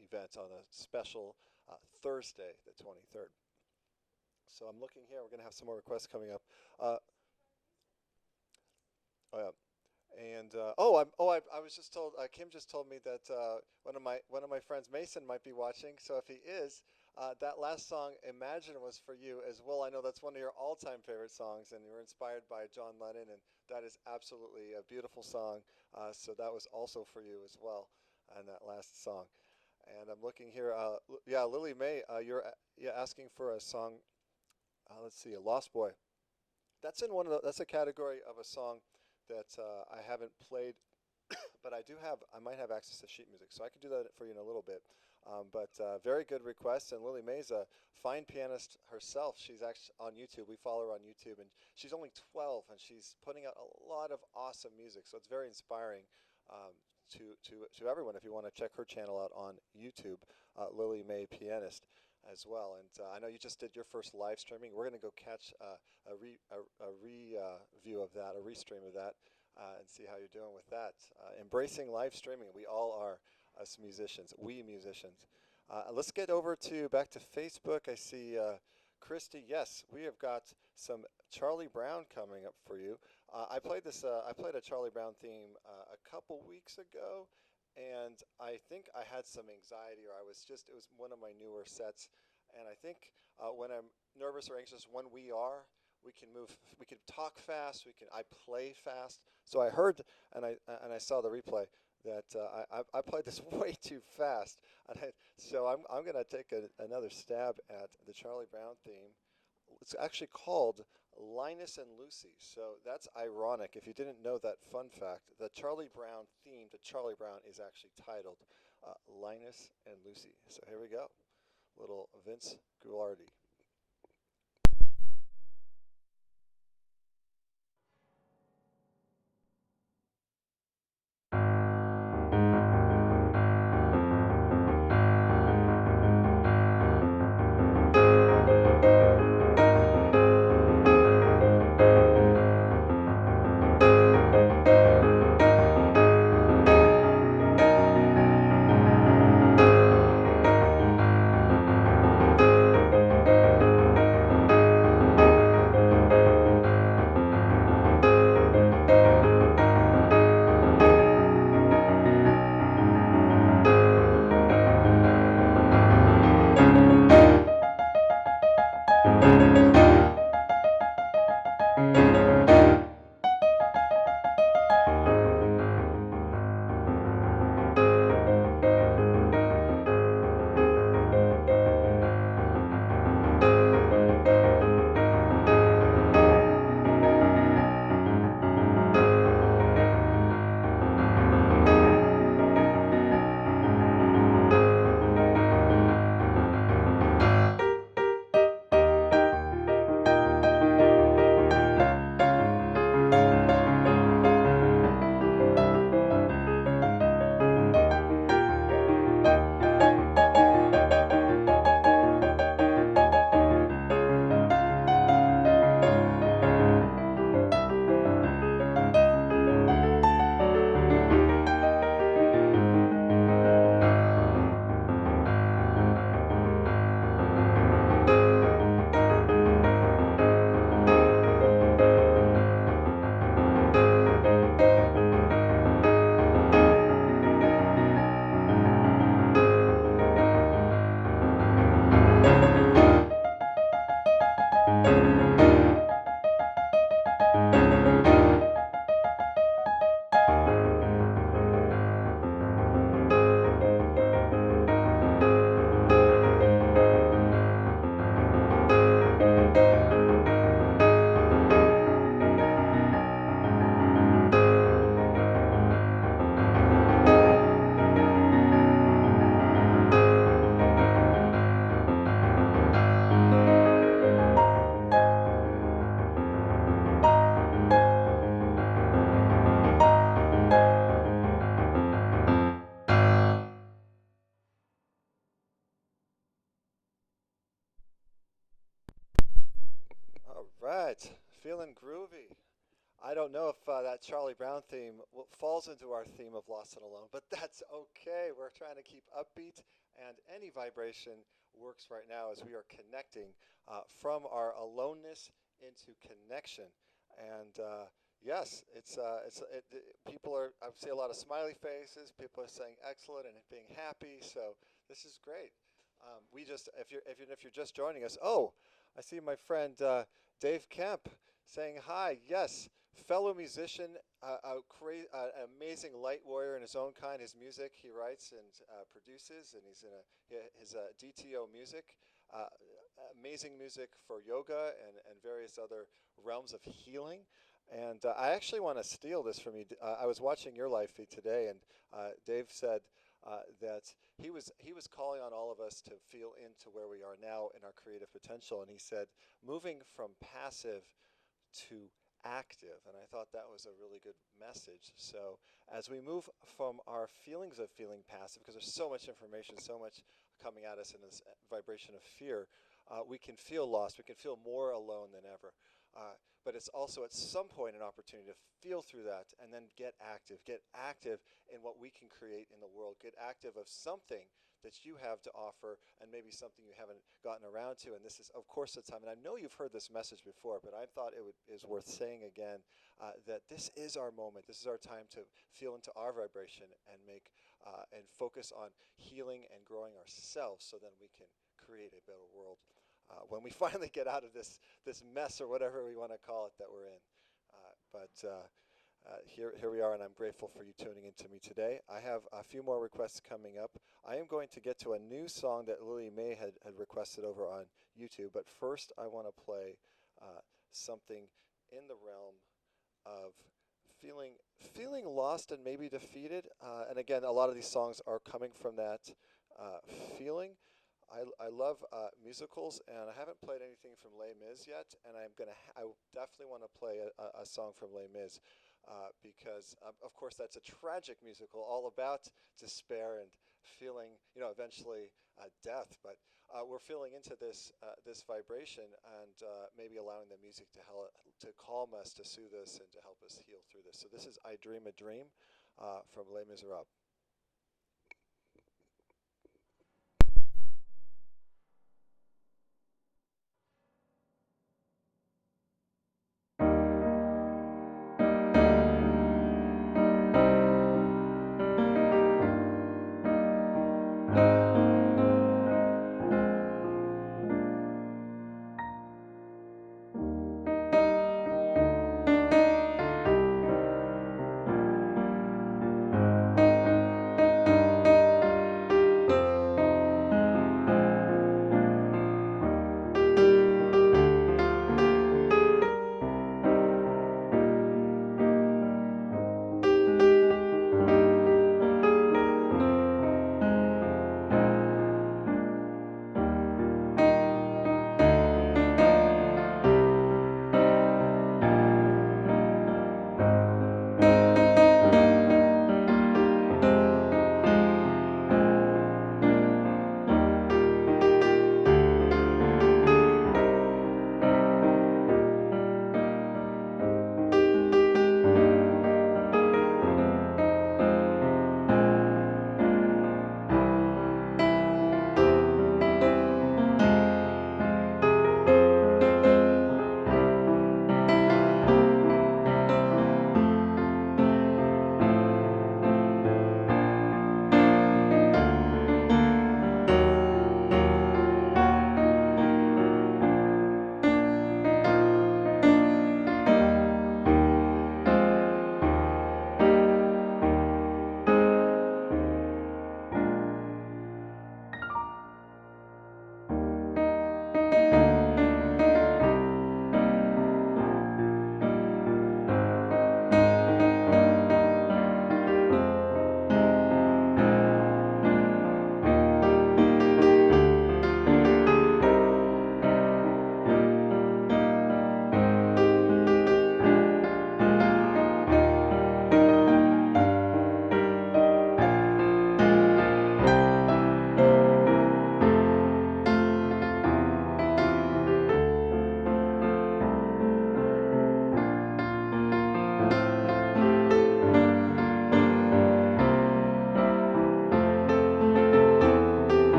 event on a special Thursday, the 23rd. So I'm looking here. We're going to have some more requests coming up. Oh yeah. And I was just told. Kim just told me that one of my friends, Mason, might be watching. So if he is, that last song, "Imagine," was for you as well. I know that's one of your all-time favorite songs, and you were inspired by John Lennon, and that is absolutely a beautiful song. So that was also for you as well, and that last song. And I'm looking here. Yeah, Lily May, you're asking for a song. Let's see, a Lost Boy. That's in one of the. That's a category of a song that I haven't played, but I might have access to sheet music, so I could do that for you in a little bit. But very good request, and Lily May's a fine pianist herself. She's actually on YouTube. We follow her on YouTube, and she's only 12, and she's putting out a lot of awesome music. So it's very inspiring to everyone. If you want to check her channel out on YouTube, Lily May Pianist as well. And I know you just did your first live streaming. We're going to go catch a review of that, a restream of that, and see how you're doing with that. Embracing live streaming. We all are, us musicians, we musicians. Let's get over to back to Facebook. I see Christy. Yes, we have got some Charlie Brown coming up for you. I played a Charlie Brown theme a couple weeks ago, and I think I had some anxiety, or it was one of my newer sets. And I think when I'm nervous or anxious, we can move, we can talk fast, I play fast. So I heard, and I saw the replay that I played this way too fast. So I'm going to take another stab at the Charlie Brown theme. It's actually called Linus and Lucy. So that's ironic. If you didn't know that fun fact, the Charlie Brown theme to Charlie Brown is actually titled Linus and Lucy. So here we go. Little Vince Guaraldi. I don't know if that Charlie Brown theme falls into our theme of Lost and Alone, but that's okay. We're trying to keep upbeat, and any vibration works right now as we are connecting from our aloneness into connection. And yes, people are. I see a lot of smiley faces. People are saying excellent and being happy. So this is great. We just, if you're just joining us, oh, I see my friend Dave Kemp saying hi. Yes, fellow musician, an amazing light warrior in his own kind. His music he writes and produces, and he's in his DTO music. Uh, Amazing music for yoga and various other realms of healing. And I actually want to steal this from you. I was watching your live feed today, and Dave said that he was calling on all of us to feel into where we are now in our creative potential. And he said, moving from passive to active. And I thought that was a really good message. So as we move from our feelings of feeling passive, because there's so much information, so much coming at us in this vibration of fear, we can feel lost. We can feel more alone than ever. But it's also at some point an opportunity to feel through that and then get active. Get active in what we can create in the world. Get active of something that you have to offer and maybe something you haven't gotten around to. And this is, of course, the time. And I know you've heard this message before, but I thought is worth saying again that this is our moment. This is our time to feel into our vibration and and focus on healing and growing ourselves so then we can create a better world when we finally get out of this mess or whatever we want to call it that we're in. Here we are, and I'm grateful for you tuning in to me today. I have a few more requests coming up. I am going to get to a new song that Lily May had requested over on YouTube, but first I want to play something in the realm of feeling lost and maybe defeated. And again, a lot of these songs are coming from that feeling. I love musicals, and I haven't played anything from Les Mis yet, and I definitely want to play a song from Les Mis because, of course, that's a tragic musical all about despair and feeling, eventually death. But we're feeling into this vibration and maybe allowing the music to calm us, to soothe us, and to help us heal through this. So this is "I Dream a Dream" from Les Miserables.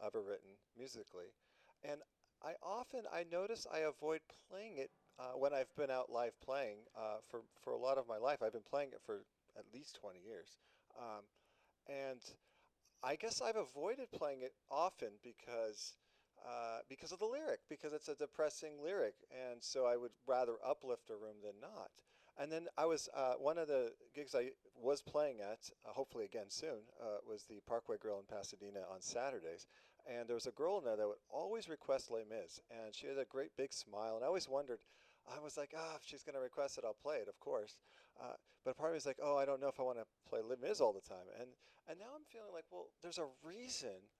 ever written musically. And I notice I avoid playing it when I've been out live playing for a lot of my life. I've been playing it for at least 20 years. Um, and I guess I've avoided playing it often because of the lyric, because it's a depressing lyric, and so I would rather uplift a room than not. And then I was one of the gigs I was playing at, hopefully again soon, was the Parkway Grill in Pasadena on Saturdays, and there was a girl in there that would always request Les Mis, and she had a great big smile, and I always wondered. I was like, if she's going to request it, I'll play it, of course. But part of me was like, oh, I don't know if I want to play Les Mis all the time. And now I'm feeling like, well, there's a reason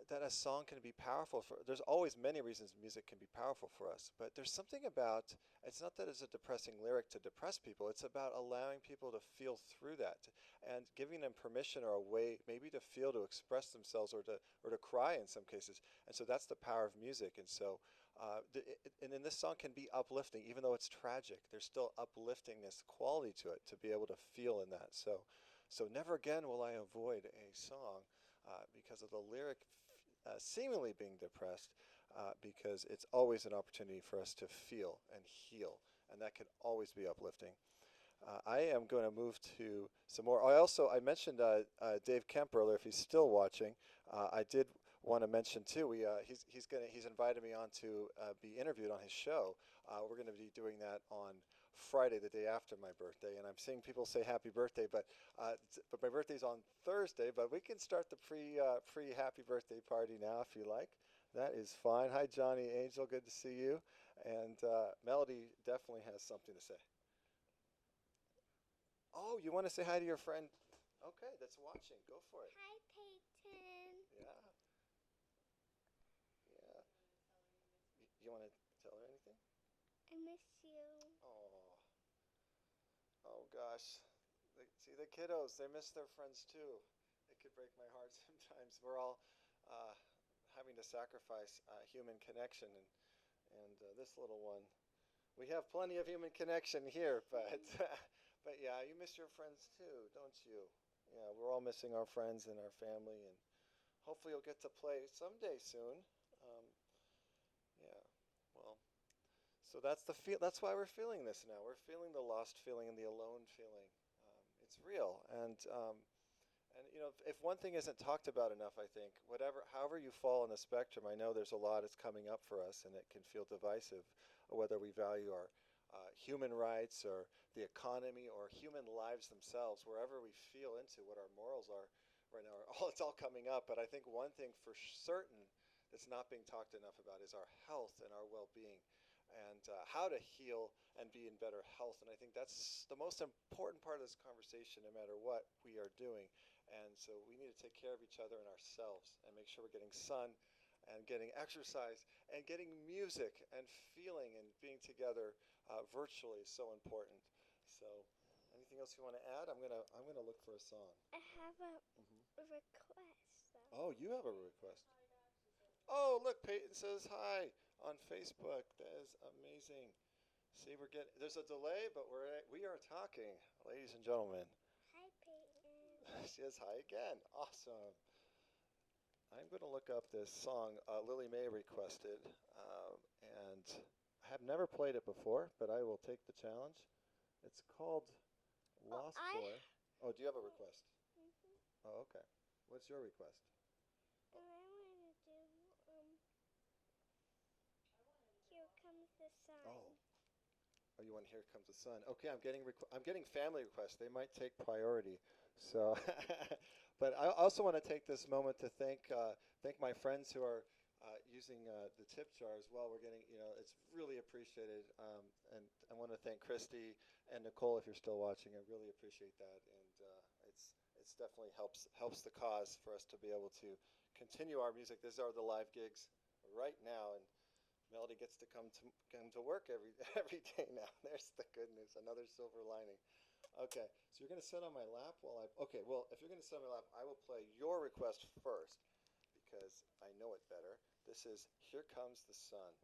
that a song can be powerful for. There's always many reasons music can be powerful for us, but there's something about. It's not that it's a depressing lyric to depress people. It's about allowing people to feel through that and giving them permission or a way, maybe to feel, to express themselves, or to cry in some cases. And so that's the power of music. And so. And then this song can be uplifting, even though it's tragic. There's still upliftingness quality to it to be able to feel in that. So never again will I avoid a song because of the lyric seemingly being depressed, because it's always an opportunity for us to feel and heal, and that can always be uplifting. I am going to move to some more. I mentioned Dave Kemp earlier. If he's still watching, I did want to mention too. He's invited me on to be interviewed on his show. We're going to be doing that on Friday, the day after my birthday, and I'm seeing people say happy birthday, but my birthday's on Thursday. But we can start the pre happy birthday party now if you like. That is fine. Hi, Johnny Angel. Good to see you. And Melody definitely has something to say. Oh, you want to say hi to your friend? Okay, that's watching. Go for it. Hi, Peyton. Yeah, yeah. You want to tell her anything? I miss you. Oh, oh gosh. See the kiddos, they miss their friends too. It could break my heart sometimes. We're all uh, having to sacrifice human connection, and this little one. We have plenty of human connection here, but but yeah, you miss your friends too, don't you? Yeah, we're all missing our friends and our family, and hopefully you'll get to play someday soon. Um, yeah, well, so that's why we're feeling this now. We're feeling the lost feeling and the alone feeling. It's real, and if one thing isn't talked about enough, I think however you fall on the spectrum, I know there's a lot that's coming up for us, and it can feel divisive, whether we value our human rights or the economy or human lives themselves, wherever we feel into what our morals are right now. It's all coming up, but I think one thing for certain that's not being talked enough about is our health and our well-being, and how to heal and be in better health. And I think that's the most important part of this conversation, no matter what we are doing. And so we need to take care of each other and ourselves and make sure we're getting sun and getting exercise and getting music and feeling and being together virtually is so important. So anything else you want to add? I'm gonna look for a song. I have Hmm. a request, though. Oh, you have a request. Oh, look, Peyton says hi on Facebook. That is amazing. See, there's a delay, but we are talking, ladies and gentlemen. Hi, Peyton. She says hi again. Awesome. I'm going to look up this song Lily Mae requested, and I have never played it before, but I will take the challenge. It's called Lost Boy. Oh, do you have a request? Mm-hmm. Oh, okay. What's your request? And I want to do, Here Comes the Sun. Oh, you want Here Comes the Sun. Okay, I'm getting family requests. They might take priority. So, but I also want to take this moment to thank my friends who are using the tip jar as well. We're getting, it's really appreciated. And I want to thank Christy and Nicole if you're still watching. I really appreciate that, and it's definitely helps the cause for us to be able to continue our music. These are the live gigs right now, and Melody gets to come to work every every day now. There's the good news, another silver lining. Okay, so you're going to sit on my lap while I. Okay, well, if you're going to sit on my lap, I will play your request first because I know it better. This is "Here Comes the Sun."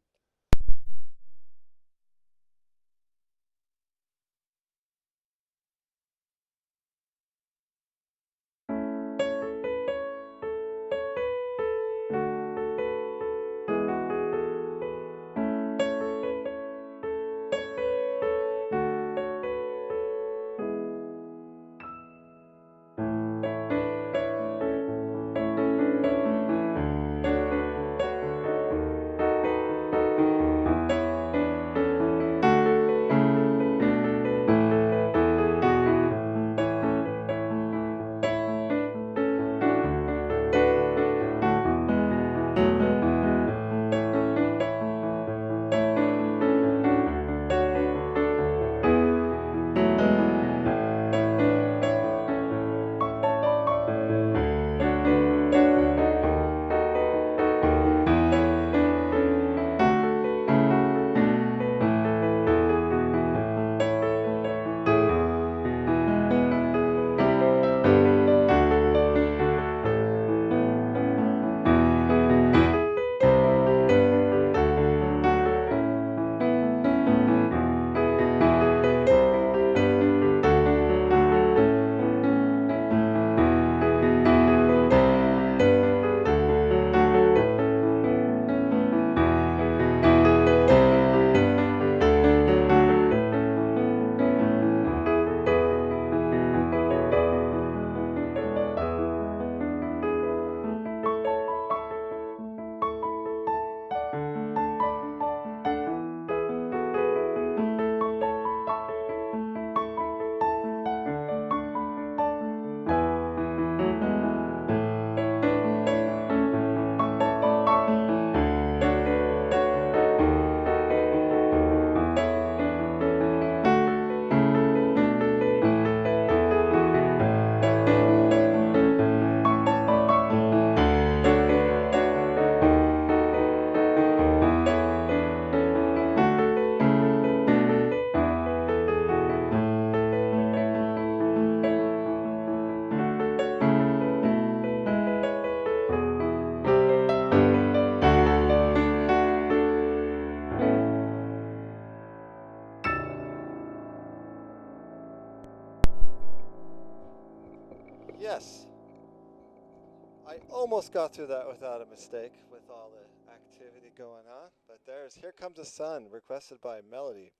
almost got through that without a mistake with all the activity going on. But there's Here Comes the Sun, requested by Melody.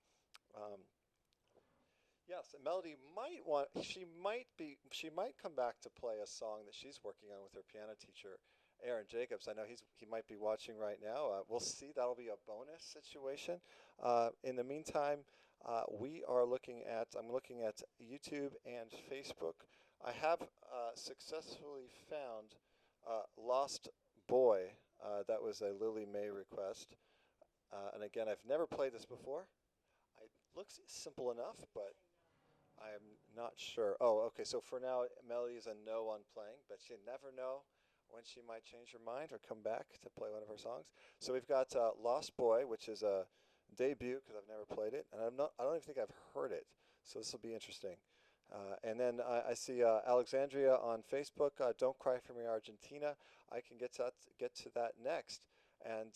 Um, yes, Melody might want, she might come back to play a song that she's working on with her piano teacher, Aaron Jacobs. I know he might be watching right now. We'll see. That'll be a bonus situation. In the meantime, I'm looking at YouTube and Facebook. I have successfully found Lost Boy. That was a Lily May request. And again, I've never played this before. It looks simple enough, but I'm not sure. Oh, okay. So for now, Melody is a no on playing, but you never know when she might change her mind or come back to play one of her songs. So we've got Lost Boy, which is a debut because I've never played it, and I don't even think I've heard it. So this will be interesting. And then I see Alexandria on Facebook. Don't Cry for Me, Argentina. I can get to that next. And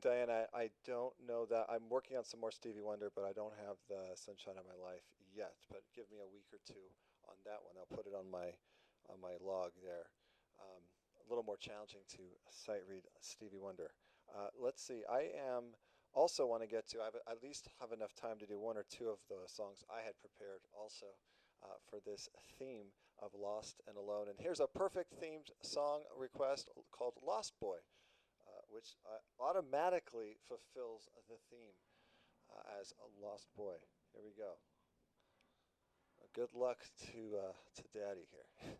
Diane, I don't know that. I'm working on some more Stevie Wonder, but I don't have the Sunshine of My Life yet. But give me a week or two on that one. I'll put it on my log there. A little more challenging to sight read Stevie Wonder. Let's see. I am also want to get to. I at least have enough time to do one or two of the songs I had prepared also for this theme of Lost and Alone. And here's a perfect themed song request called Lost Boy, which automatically fulfills the theme as a Lost Boy. Here we go. Good luck to Daddy here.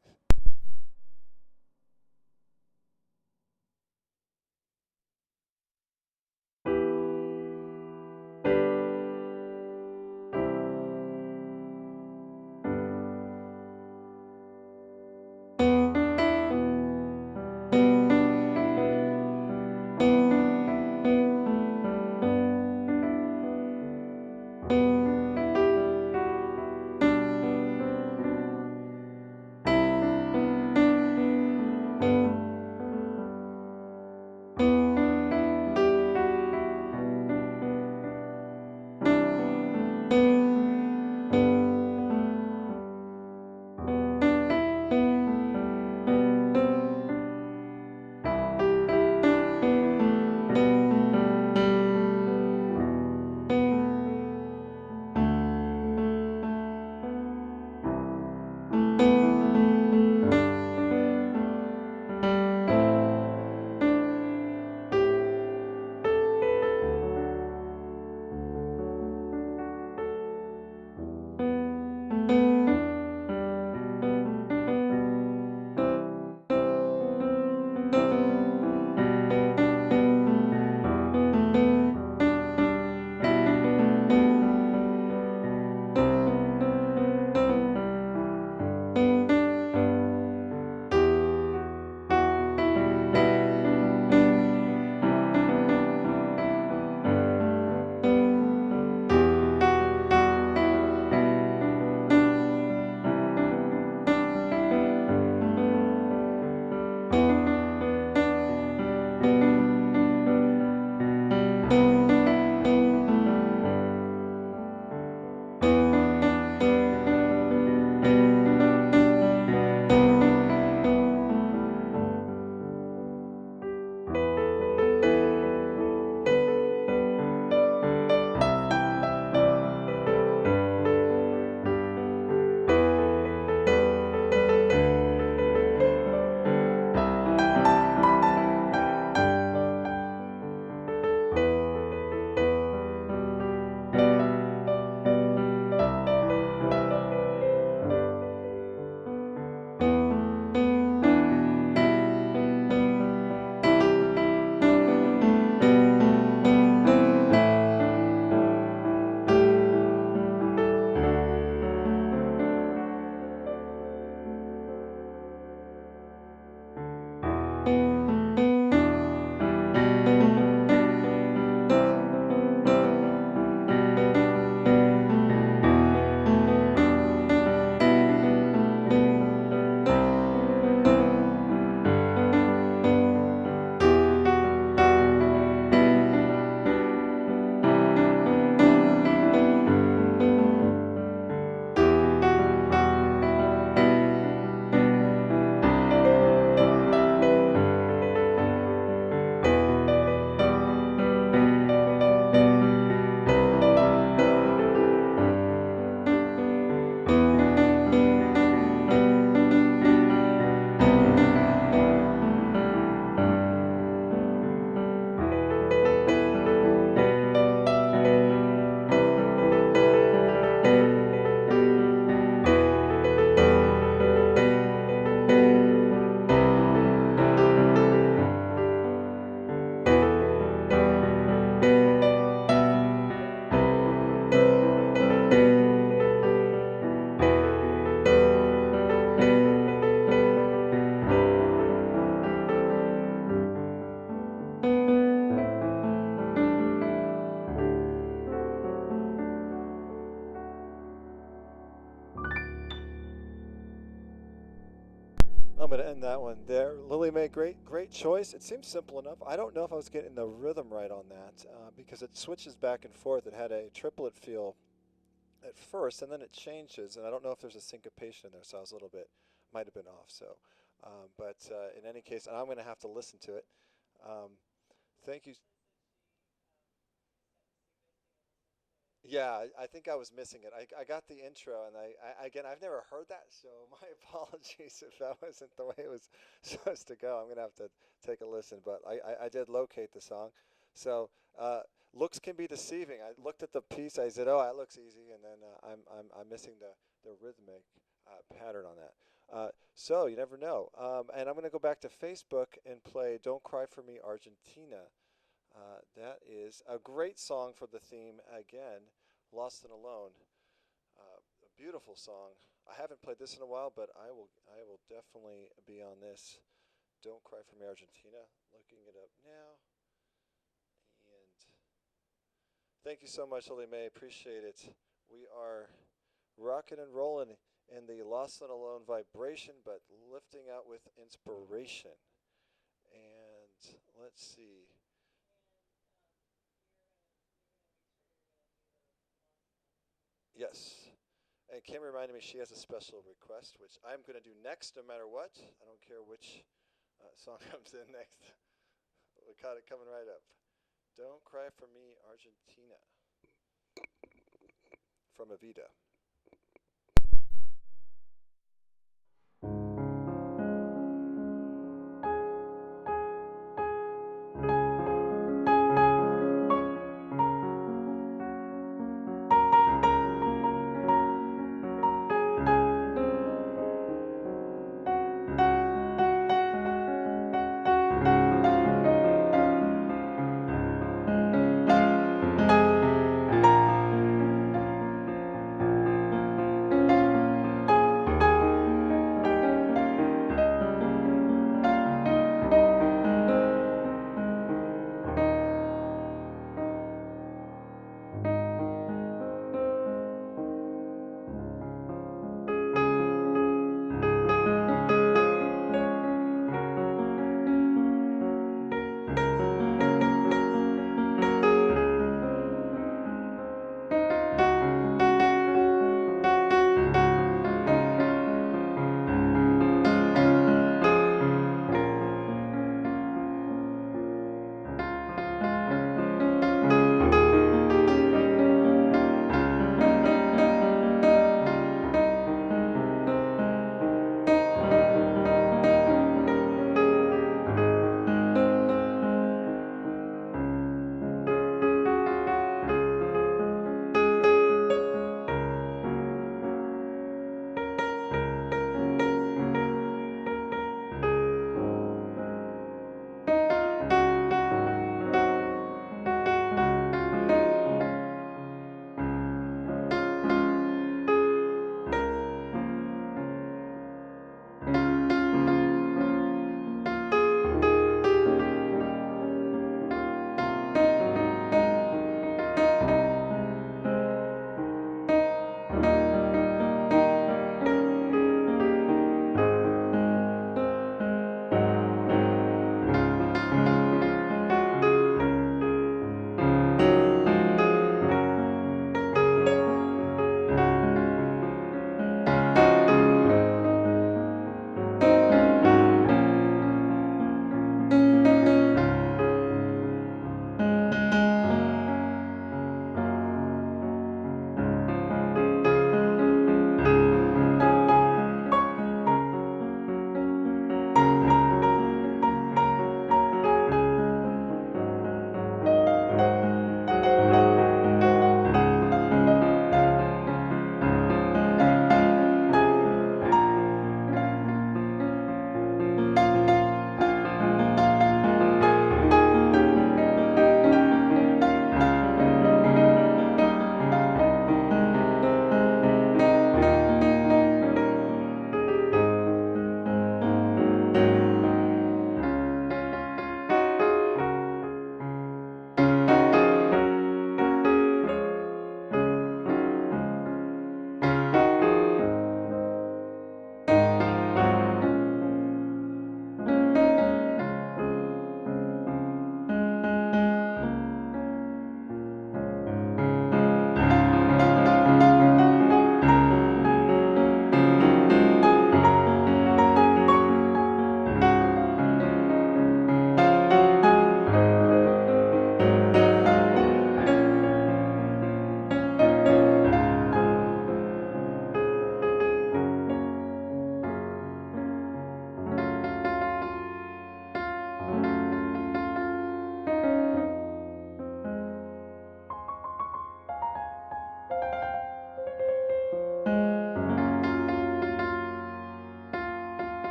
going to end that one there. Lily Mae, great choice. It seems simple enough. I don't know if I was getting the rhythm right on that because it switches back and forth. It had a triplet feel at first, and then it changes, and I don't know if there's a syncopation in there, so I was a little bit, might have been off. So, but in any case, and I'm going to have to listen to it. Um, thank you. Yeah, I think I was missing it. I got the intro, and again, I've never heard that, so my apologies if that wasn't the way it was supposed to go. I'm gonna have to take a listen, but I did locate the song. So looks can be deceiving. I looked at the piece, I said, "Oh, that looks easy," and then I'm missing the rhythmic pattern on that. So you never know. And I'm gonna go back to Facebook and play "Don't Cry for Me, Argentina." That is a great song for the theme again, Lost and Alone. A beautiful song. I haven't played this in a while, but I will definitely be on this. Don't Cry for Me, Argentina. Looking it up now. And thank you so much, Lily Mae. Appreciate it. We are rocking and rolling in the Lost and Alone vibration, but lifting out with inspiration. And let's see. Yes. And Kim reminded me she has a special request, which I'm going to do next no matter what. I don't care which song comes in next. We caught it coming right up. Don't Cry for Me, Argentina from Evita.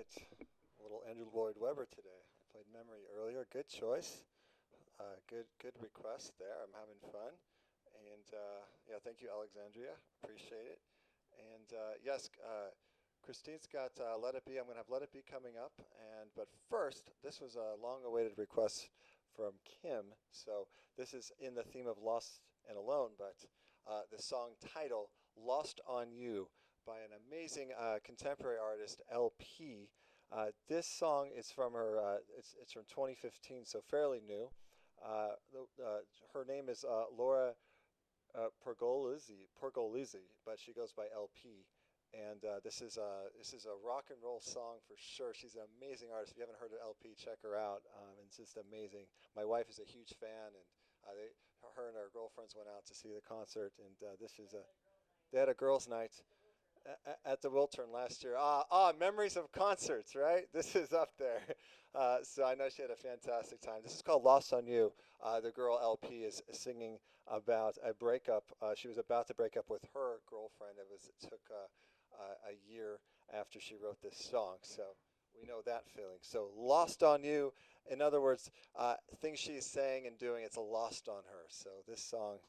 right. A little Andrew Lloyd Webber today. I played Memory earlier. Good choice. Good request there. I'm having fun. And yeah, thank you, Alexandria. Appreciate it. And yes, Christine's got Let It Be. I'm going to have Let It Be coming up. But first, this was a long-awaited request from Kim. So this is in the theme of Lost and Alone, but the song title, Lost on You, by an amazing contemporary artist, LP. This song is from her, it's from 2015, so fairly new. Her name is Laura Pergolizzi, but she goes by LP. And this is a rock and roll song for sure. She's an amazing artist. If you haven't heard of LP, check her out. It's just amazing. My wife is a huge fan, and her and her girlfriends went out to see the concert. And they had a girls' night at the Wiltern last year. Memories of concerts, right? This is up there. So I know she had a fantastic time. This is called Lost on You. The girl LP is singing about a breakup. She was about to break up with her girlfriend. It took a year after she wrote this song. So we know that feeling. So Lost on You. In other words, things she's saying and doing, it's a lost on her. So this song,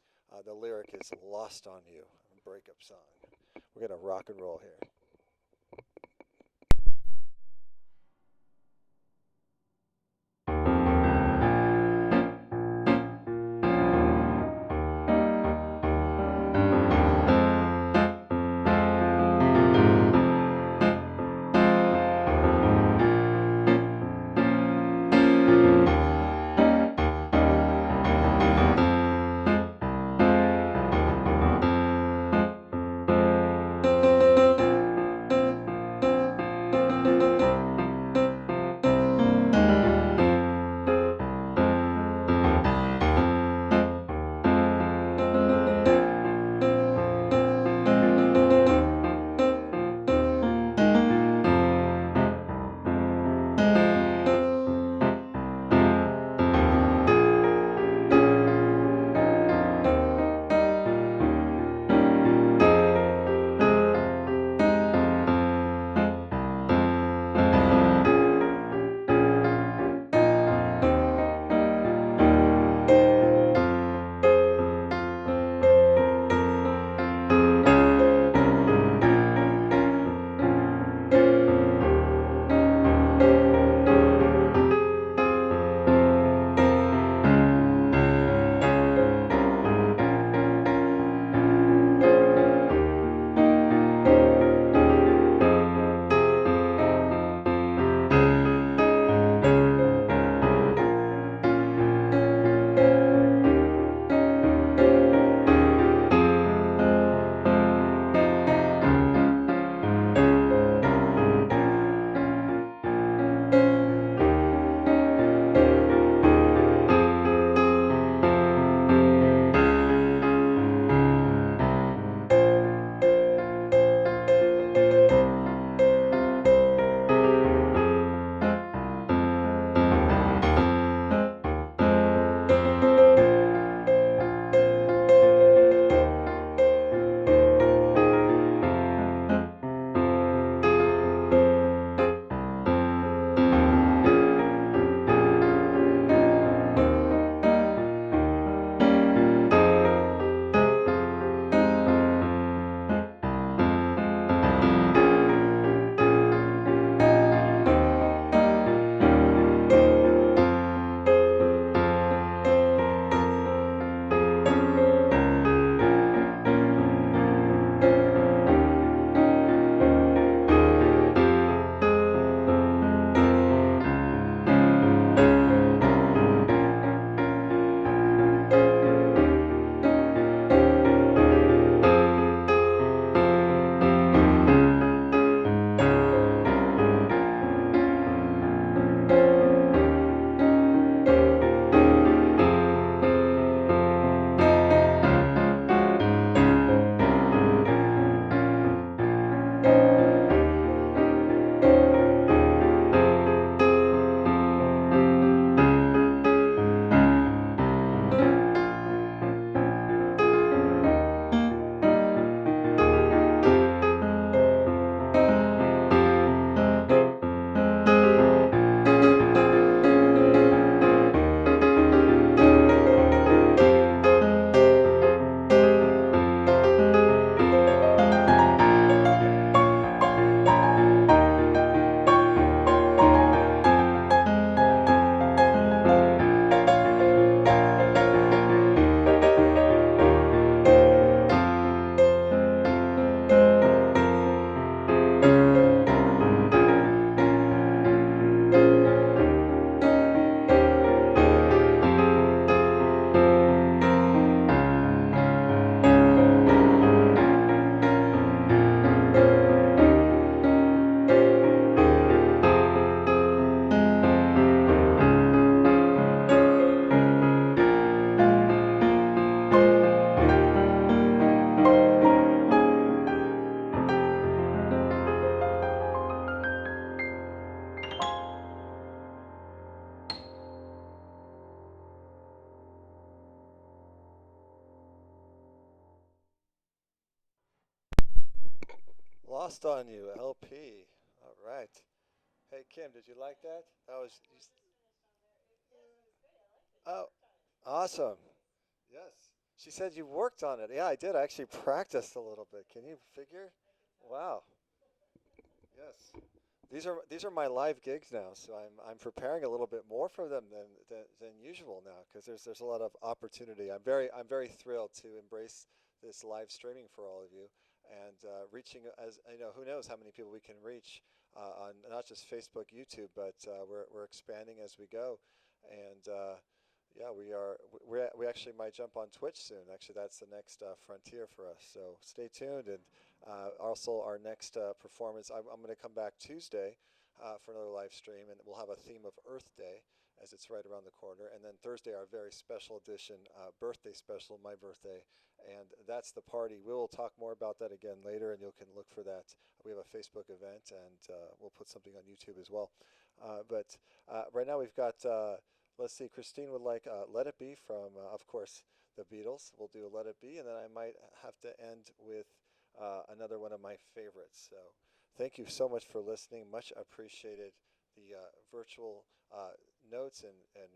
the lyric is Lost on You, a breakup song. We're going to rock and roll here. Lost on You, LP. All right. Hey, Kim, did you like that? That was. Oh, awesome. Yes. She said you worked on it. Yeah, I did. I actually practiced a little bit. Can you figure? Wow. Yes. These are my live gigs now, so I'm preparing a little bit more for them than usual now because there's a lot of opportunity. I'm very thrilled to embrace this live streaming for all of you and reaching as you know who knows how many people we can reach on not just Facebook, YouTube, but we're expanding as we go, and yeah, we actually might jump on Twitch soon. Actually, that's the next frontier for us. So stay tuned. And also, our next performance, I'm going to come back Tuesday for another live stream, and we'll have a theme of Earth Day as it's right around the corner. And then Thursday, our very special edition, birthday special, my birthday, and that's the party. We will talk more about that again later, and you can look for that. We have a Facebook event, and we'll put something on YouTube as well. But right now, we've got. Let's see, Christine would like Let It Be from, of course, the Beatles. We'll do Let It Be, and then I might have to end with another one of my favorites. So thank you so much for listening. Much appreciated the virtual notes and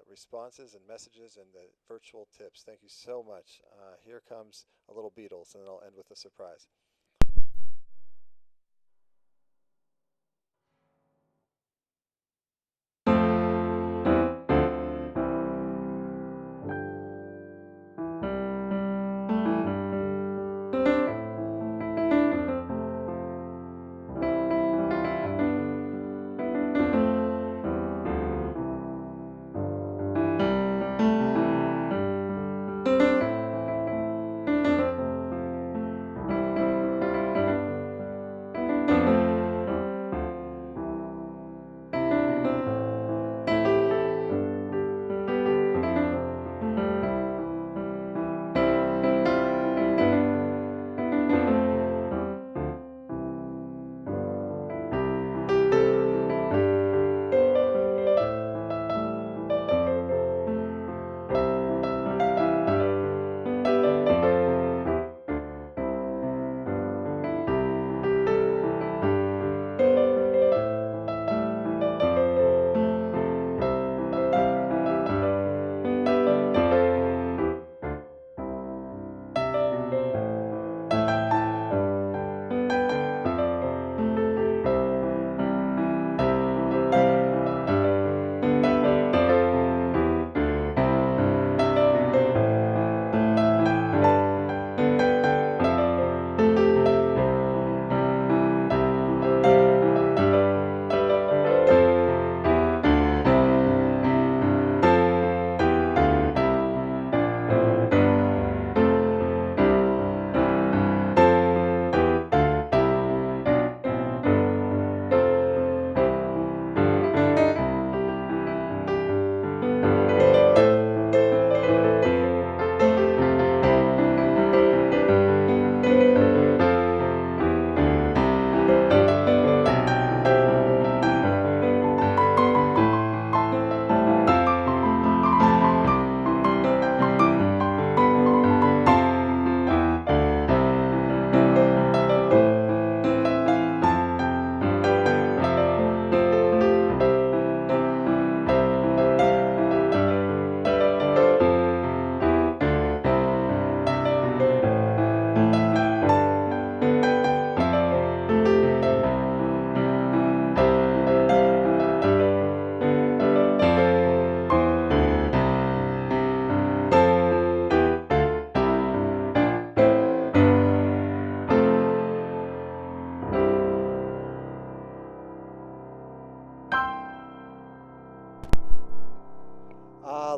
responses and messages and the virtual tips. Thank you so much. Here comes a little Beatles, and then I'll end with a surprise.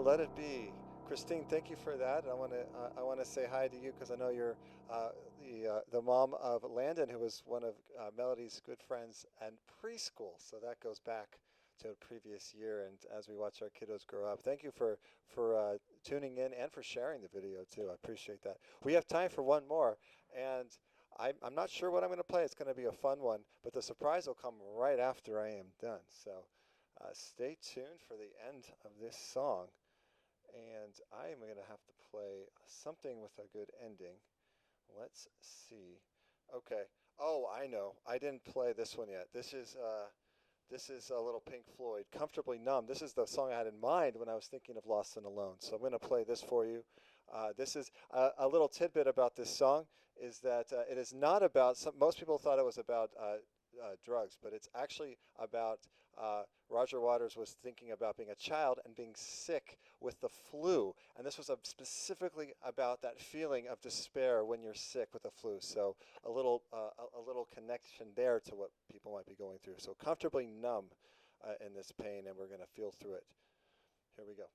Let it be. Christine, thank you for that. I want to say hi to you because I know you're the mom of Landon, who was one of Melody's good friends and preschool. So that goes back to a previous year, and as we watch our kiddos grow up, thank you for tuning in and for sharing the video too. I appreciate that. We have time for one more, and I'm not sure what I'm going to play. It's going to be a fun one, but the surprise will come right after I am done. So stay tuned for the end of this song. And I am going to have to play something with a good ending. Let's see. Okay. Oh, I know. I didn't play this one yet. This is a little Pink Floyd, "Comfortably Numb." This is the song I had in mind when I was thinking of "Lost and Alone." So I'm going to play this for you. This is a little tidbit about this song is that it is not about. Most people thought it was about drugs, but it's actually about Roger Waters was thinking about being a child and being sick with the flu, and this was specifically about that feeling of despair when you're sick with the flu. So a little connection there to what people might be going through. So comfortably numb in this pain, and we're going to feel through it. Here we go.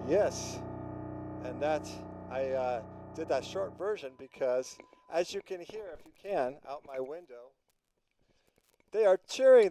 Yes, and that I did that short version because, as you can hear, if you can, out my window, they are cheering.